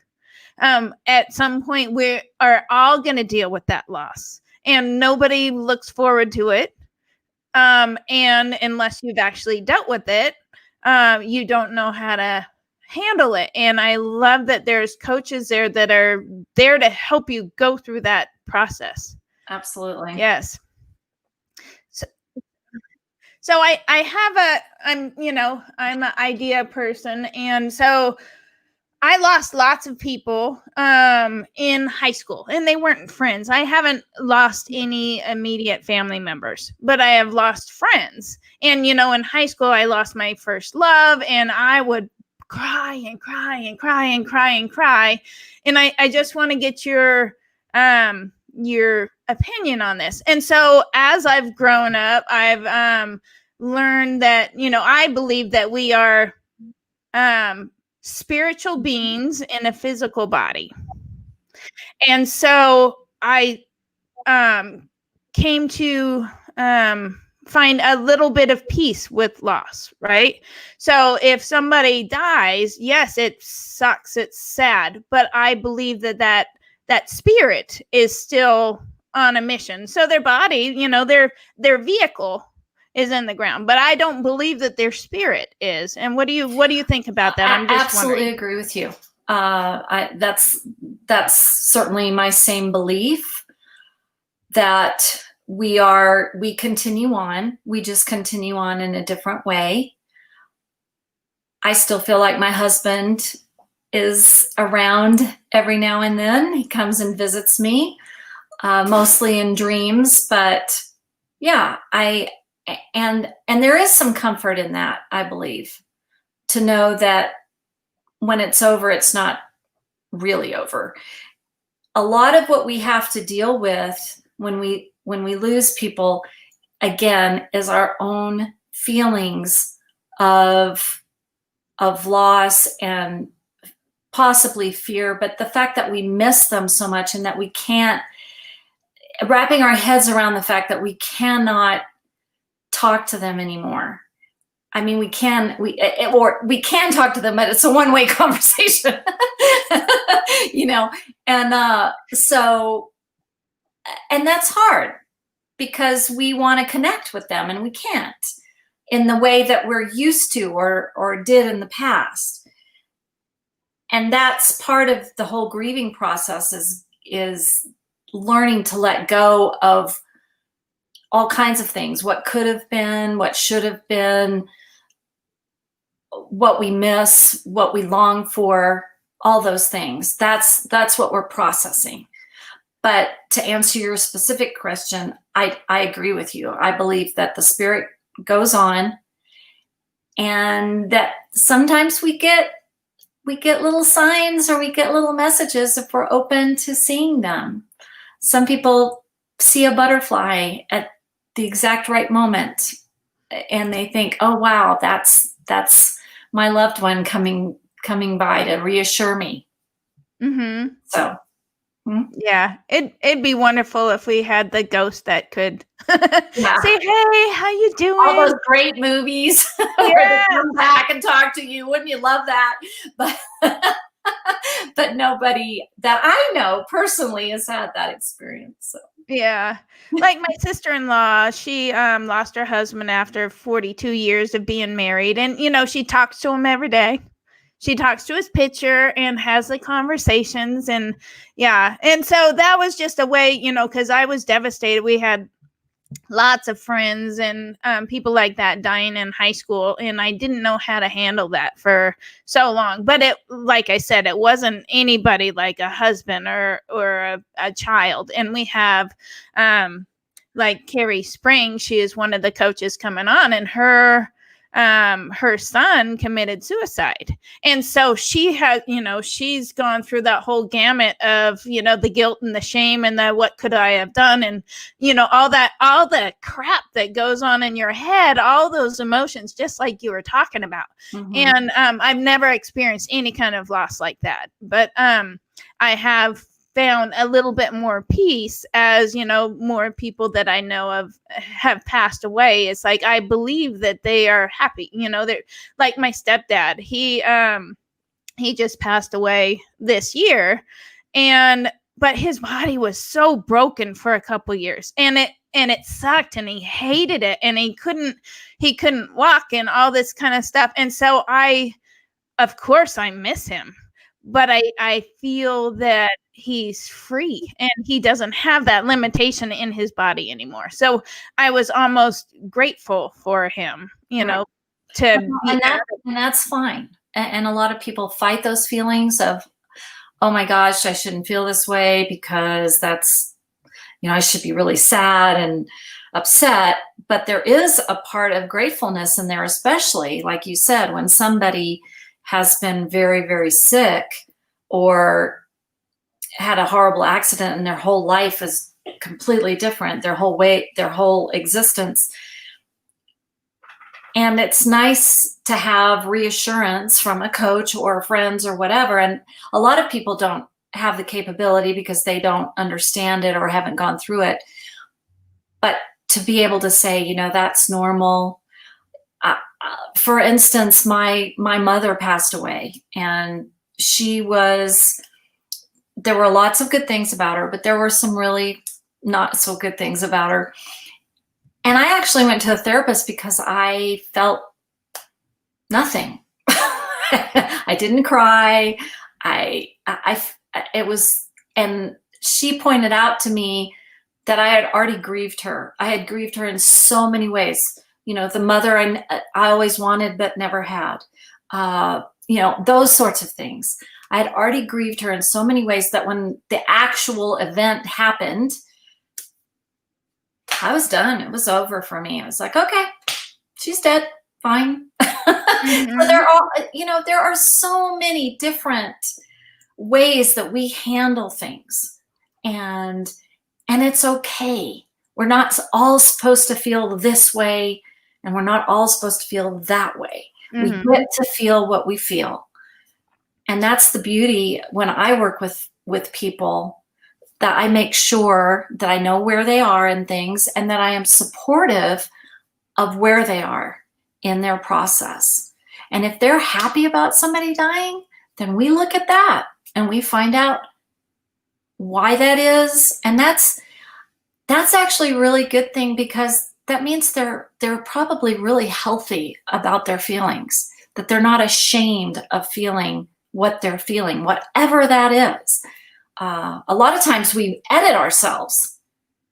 At some point, we are all going to deal with that loss, and nobody looks forward to it. And unless you've actually dealt with it, you don't know how to handle it. And I love that there's coaches there that are there to help you go through that process. Absolutely. Yes. So I'm an idea person. And so I lost lots of people in high school, and they weren't friends. I haven't lost any immediate family members, but I have lost friends. And, in high school, I lost my first love, and I would cry and cry and cry and cry and cry. And I just want to get your your opinion on this. And so as I've grown up, I've learned that, I believe that we are spiritual beings in a physical body. And so I came to find a little bit of peace with loss, right? So if somebody dies, yes, it sucks, it's sad, but I believe that spirit is still on a mission. So their body, their vehicle is in the ground, but I don't believe that their spirit is. And what do you think about that? I'm just absolutely wondering. agree with you. That's certainly my same belief, that we continue on. We just continue on in a different way. I still feel like my husband is around every now and then. He comes and visits me, mostly in dreams, but yeah, and there is some comfort in that, I believe, to know that when it's over, it's not really over. A lot of what we have to deal with when we lose people, again, is our own feelings of loss and possibly fear, but the fact that we miss them so much and that we can't, wrapping our heads around the fact that we cannot talk to them anymore. I mean, we can talk to them, but it's a one-way conversation, and that's hard because we want to connect with them and we can't in the way that we're used to or did in the past. And that's part of the whole grieving process is learning to let go of all kinds of things, what could have been, what should have been, what we miss, what we long for, all those things. That's what we're processing. But to answer your specific question, I agree with you. I believe that the spirit goes on, and that sometimes we get little signs or we get little messages if we're open to seeing them. Some people see a butterfly at the exact right moment and they think, oh wow, that's my loved one coming by to reassure me. Mm-hmm. So yeah, it'd be wonderful if we had the ghost that could say, hey, how you doing? All those great movies where they come back and talk to you. Wouldn't you love that? But nobody that I know personally has had that experience. So. Yeah. Like my sister-in-law, she lost her husband after 42 years of being married. And, she talks to him every day. She talks to his picture and has the conversations. And yeah. And so that was just a way, because I was devastated. We had lots of friends and people like that dying in high school. And I didn't know how to handle that for so long. But like I said, it wasn't anybody like a husband or a child. And we have like Carrie Spring, she is one of the coaches coming on, and her son committed suicide. And so she has, she's gone through that whole gamut of, the guilt and the shame and the, what could I have done? And, all the crap that goes on in your head, all those emotions, just like you were talking about. Mm-hmm. And, I've never experienced any kind of loss like that, but, I have found a little bit more peace as, more people that I know of have passed away. It's like, I believe that they are happy, they're like my stepdad. He just passed away this year, but his body was so broken for a couple years, and it sucked, and he hated it, and he couldn't walk and all this kind of stuff. And so of course I miss him, but I feel that he's free and he doesn't have that limitation in his body anymore. So I was almost grateful for him, right. And that's fine. And a lot of people fight those feelings of, oh my gosh, I shouldn't feel this way because that's, I should be really sad and upset. But there is a part of gratefulness in there, especially like you said, when somebody has been very, very sick or had a horrible accident and their whole life is completely different, their whole existence. And it's nice to have reassurance from a coach or friends or whatever. And a lot of people don't have the capability because they don't understand it or haven't gone through it. But to be able to say, you know, that's normal. For instance, my mother passed away, and there were lots of good things about her, but there were some really not so good things about her. And I actually went to a therapist because I felt nothing. I didn't cry. And she pointed out to me that I had already grieved her. I had grieved her in so many ways. You know, the mother I always wanted but never had. You know, those sorts of things. I had already grieved her in so many ways that when the actual event happened, I was done. It was over for me. I was like, okay, she's dead. Fine. So there are so many different ways that we handle things, and it's okay. We're not all supposed to feel this way, and we're not all supposed to feel that way. We get to feel what we feel. And that's the beauty when I work with people, that I make sure that I know where they are in things, and that I am supportive of where they are in their process. And if they're happy about somebody dying, then we look at that and we find out why that is. And that's actually a really good thing, because that means they're probably really healthy about their feelings, that they're not ashamed of feeling what they're feeling, whatever that is. A lot of times we edit ourselves.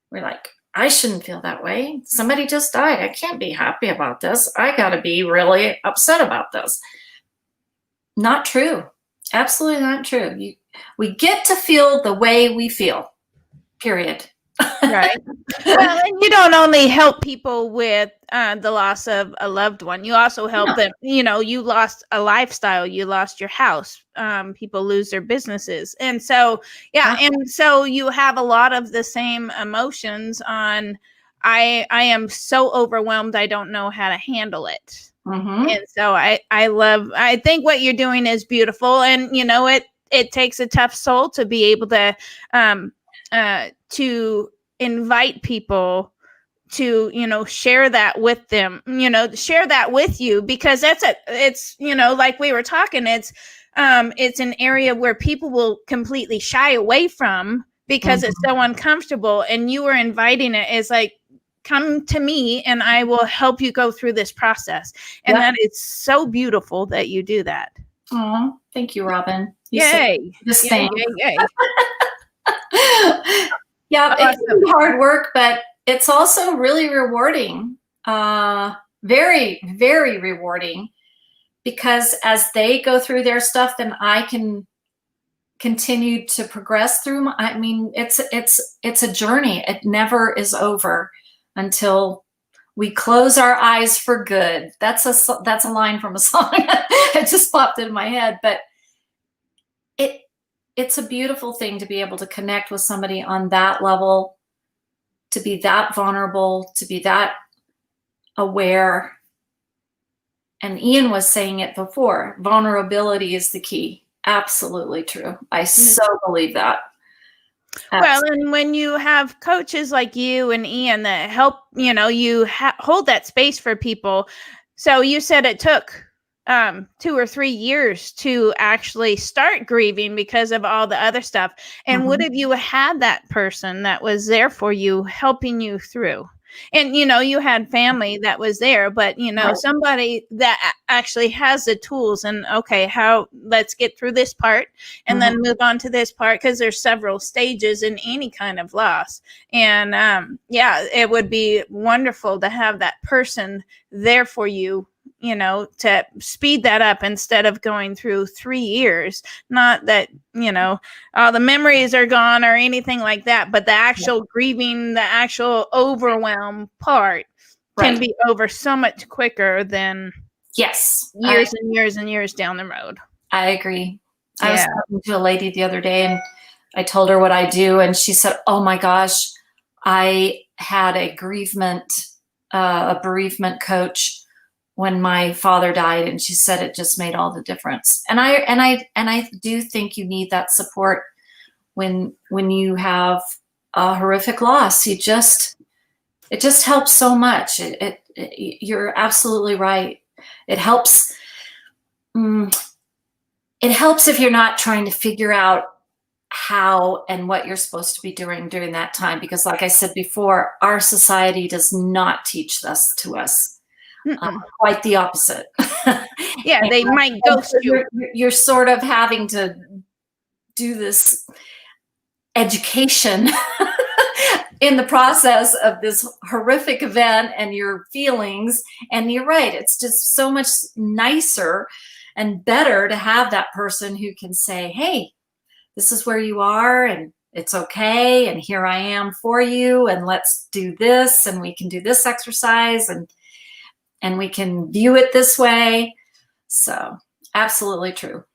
We're like, I shouldn't feel that way. Somebody just died. I can't be happy about this. I got to be really upset about this. Not true. Absolutely not true. We get to feel the way we feel, period. Right. Well, and you don't only help people with the loss of a loved one. You also help them. You know, you lost a lifestyle. You lost your house. People lose their businesses, and so and so you have a lot of the same emotions. I am so overwhelmed. I don't know how to handle it. And so I think what you're doing is beautiful, and you know it takes a tough soul to be able to invite people to, you know, share that with them, you know, share that with you, because it's, you know, like we were talking, it's an area where people will completely shy away from because it's so uncomfortable, and you are inviting it. It's like, come to me and I will help you go through this process. And that is so beautiful that you do that. Oh, thank you, Robin. Yay. This thing. Yay. Yeah, it can be hard work, but it's also really rewarding. Very, very rewarding, because as they go through their stuff, then I can continue to progress through. I mean, it's a journey. It never is over until we close our eyes for good. That's a line from a song. It just popped in my head, but it's a beautiful thing to be able to connect with somebody on that level, to be that vulnerable, to be that aware. And Ian was saying it before, vulnerability is the key. Absolutely true. I so believe that. Well, and when you have coaches like you and Ian that help, you know, you hold that space for people. So you said it took 2 or 3 years to actually start grieving because of all the other stuff. And what if you had that person that was there for you, helping you through? And, you know, you had family that was there, but, you know, somebody that actually has the tools, and okay, let's get through this part and then move on to this part, because there's several stages in any kind of loss. And it would be wonderful to have that person there for you, you know, to speed that up instead of going through 3 years. Not that, you know, all the memories are gone or anything like that, but the actual grieving, the actual overwhelm part can be over so much quicker than years and years and years down the road. I agree. I was talking to a lady the other day, and I told her what I do, and she said, oh my gosh, I had a bereavement coach when my father died, and she said it just made all the difference. And I do think you need that support when you have a horrific loss. It just helps so much. You're absolutely right. It helps. It helps if you're not trying to figure out how and what you're supposed to be doing during that time, because like I said before, our society does not teach this to us. Quite the opposite. Yeah, they might ghost you. You're sort of having to do this education in the process of this horrific event and your feelings. And you're right, it's just so much nicer and better to have that person who can say, hey, this is where you are, and it's okay, and here I am for you, and let's do this, and we can do this exercise, and we can view it this way. So absolutely true.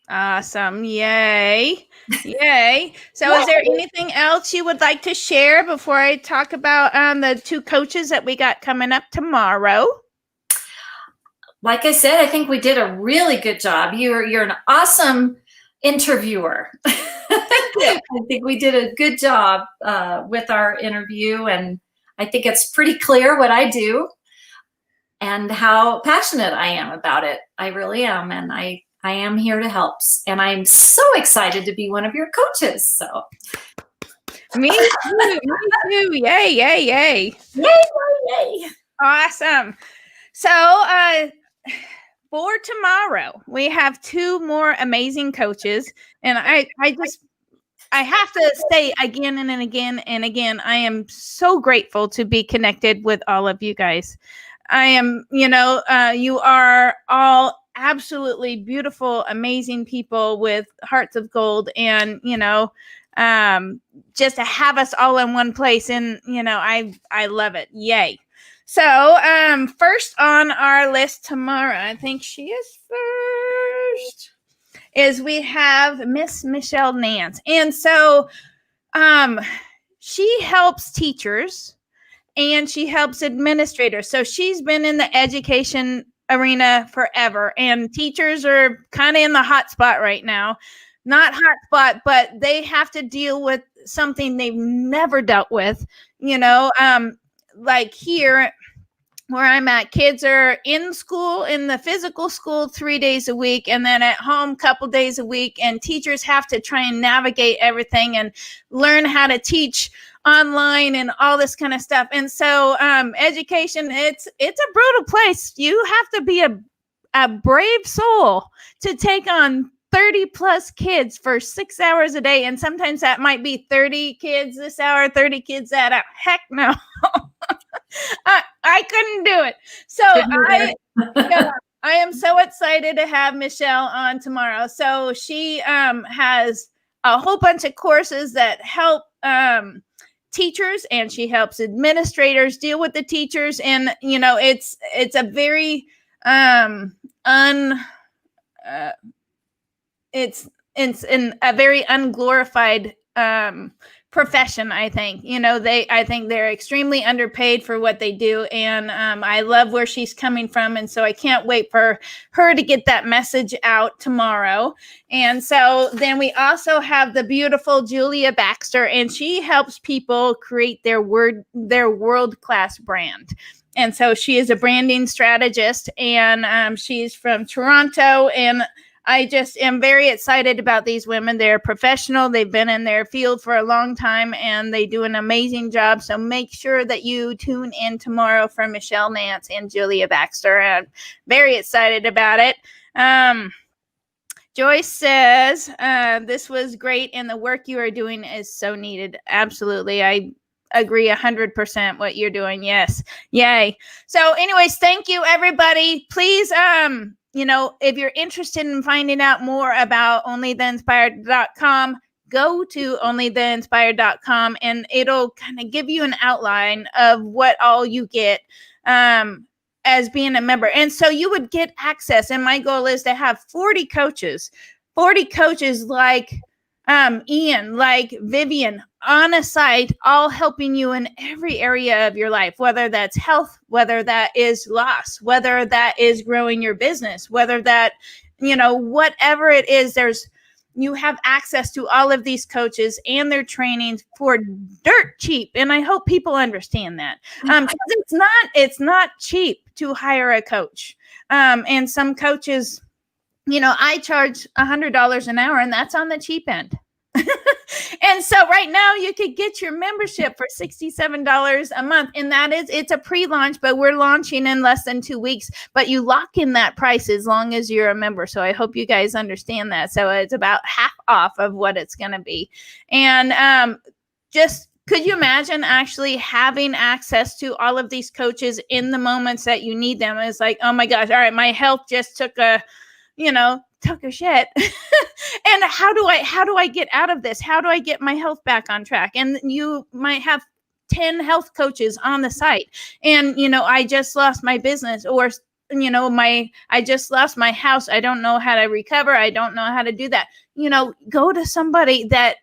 Awesome. Yay. Yay. So is there anything else you would like to share before I talk about the 2 coaches that we got coming up tomorrow? Like I said, I think we did a really good job. You're an awesome interviewer. I think we did a good job with our interview, and I think it's pretty clear what I do and how passionate I am about it. I really am, and I am here to help, and I'm so excited to be one of your coaches. So me too. Yay, yay, yay. Yay, yay. Awesome. So for tomorrow, we have 2 more amazing coaches, and I have to say again and again and again, I am so grateful to be connected with all of you guys. I am, you are all absolutely beautiful, amazing people with hearts of gold, and, just to have us all in one place, and, I love it. Yay. So, first on our list tomorrow, I think she is first, is we have Miss Michelle Nance. And so, she helps teachers and she helps administrators. So she's been in the education arena forever, and teachers are kind of in the hot spot right now. Not hot spot, but they have to deal with something they've never dealt with, like here where I'm at, kids are in school, in the physical school 3 days a week, and then at home a couple days a week, and teachers have to try and navigate everything and learn how to teach online and all this kind of stuff. And so education, it's a brutal place. You have to be a brave soul to take on 30 plus kids for 6 hours a day. And sometimes that might be 30 kids this hour, 30 kids that hour. Heck no. I couldn't do it. So I am so excited to have Michelle on tomorrow. So she has a whole bunch of courses that help teachers, and she helps administrators deal with the teachers. And, it's a very it's in a very unglorified profession, I think. I think they're extremely underpaid for what they do, and I love where she's coming from, and so I can't wait for her to get that message out tomorrow. And so then we also have the beautiful Julia Baxter, and she helps people create their world-class brand. And so she is a branding strategist, and she's from Toronto, and I just am very excited about these women. They're professional. They've been in their field for a long time, and they do an amazing job. So make sure that you tune in tomorrow for Michelle Nance and Julia Baxter. I'm very excited about it. Joyce says, this was great, and the work you are doing is so needed. Absolutely. I agree 100% what you're doing. Yes. Yay. So anyways, thank you, everybody. Please, if you're interested in finding out more about onlytheinspired.com, go to onlytheinspired.com, and it'll kind of give you an outline of what all you get as being a member. And so you would get access. And my goal is to have 40 coaches like Ian, like Vivian, on a site, all helping you in every area of your life, whether that's health, whether that is loss, whether that is growing your business, whether that, whatever it is, you have access to all of these coaches and their trainings for dirt cheap. And I hope people understand that. Because it's not cheap to hire a coach. And some coaches, I charge $100 an hour, and that's on the cheap end. And so right now you could get your membership for $67 a month. And it's a pre-launch, but we're launching in less than 2 weeks, but you lock in that price as long as you're a member. So I hope you guys understand that. So it's about half off of what it's going to be. And could you imagine actually having access to all of these coaches in the moments that you need them? It's like, oh my gosh, all right, my health just took a shit. And how do I get out of this? How do I get my health back on track? And you might have 10 health coaches on the site. And, I just lost my business, or, I just lost my house. I don't know how to recover. I don't know how to do that. Go to somebody that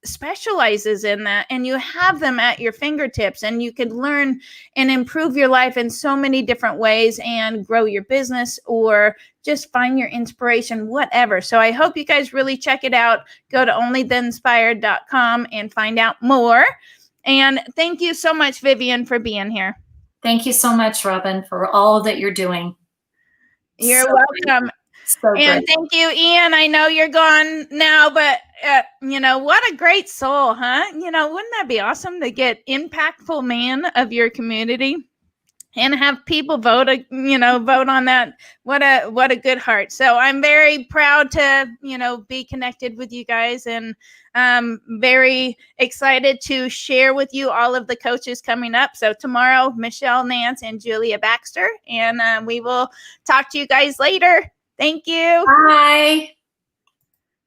specializes in that, and you have them at your fingertips, and you can learn and improve your life in so many different ways and grow your business, or just find your inspiration, whatever. So I hope you guys really check it out. Go to onlytheinspired.com and find out more. And thank you so much, Vivian, for being here. Thank you so much, Robin, for all that you're doing. You're welcome. So and great. Thank you, Ian. I know you're gone now, but what a great soul, huh? Wouldn't that be awesome to get impactful man of your community and have people vote on that? What a good heart. So I'm very proud to, be connected with you guys, and very excited to share with you all of the coaches coming up. So tomorrow, Michelle Nance and Julia Baxter, and we will talk to you guys later. Thank you. Bye.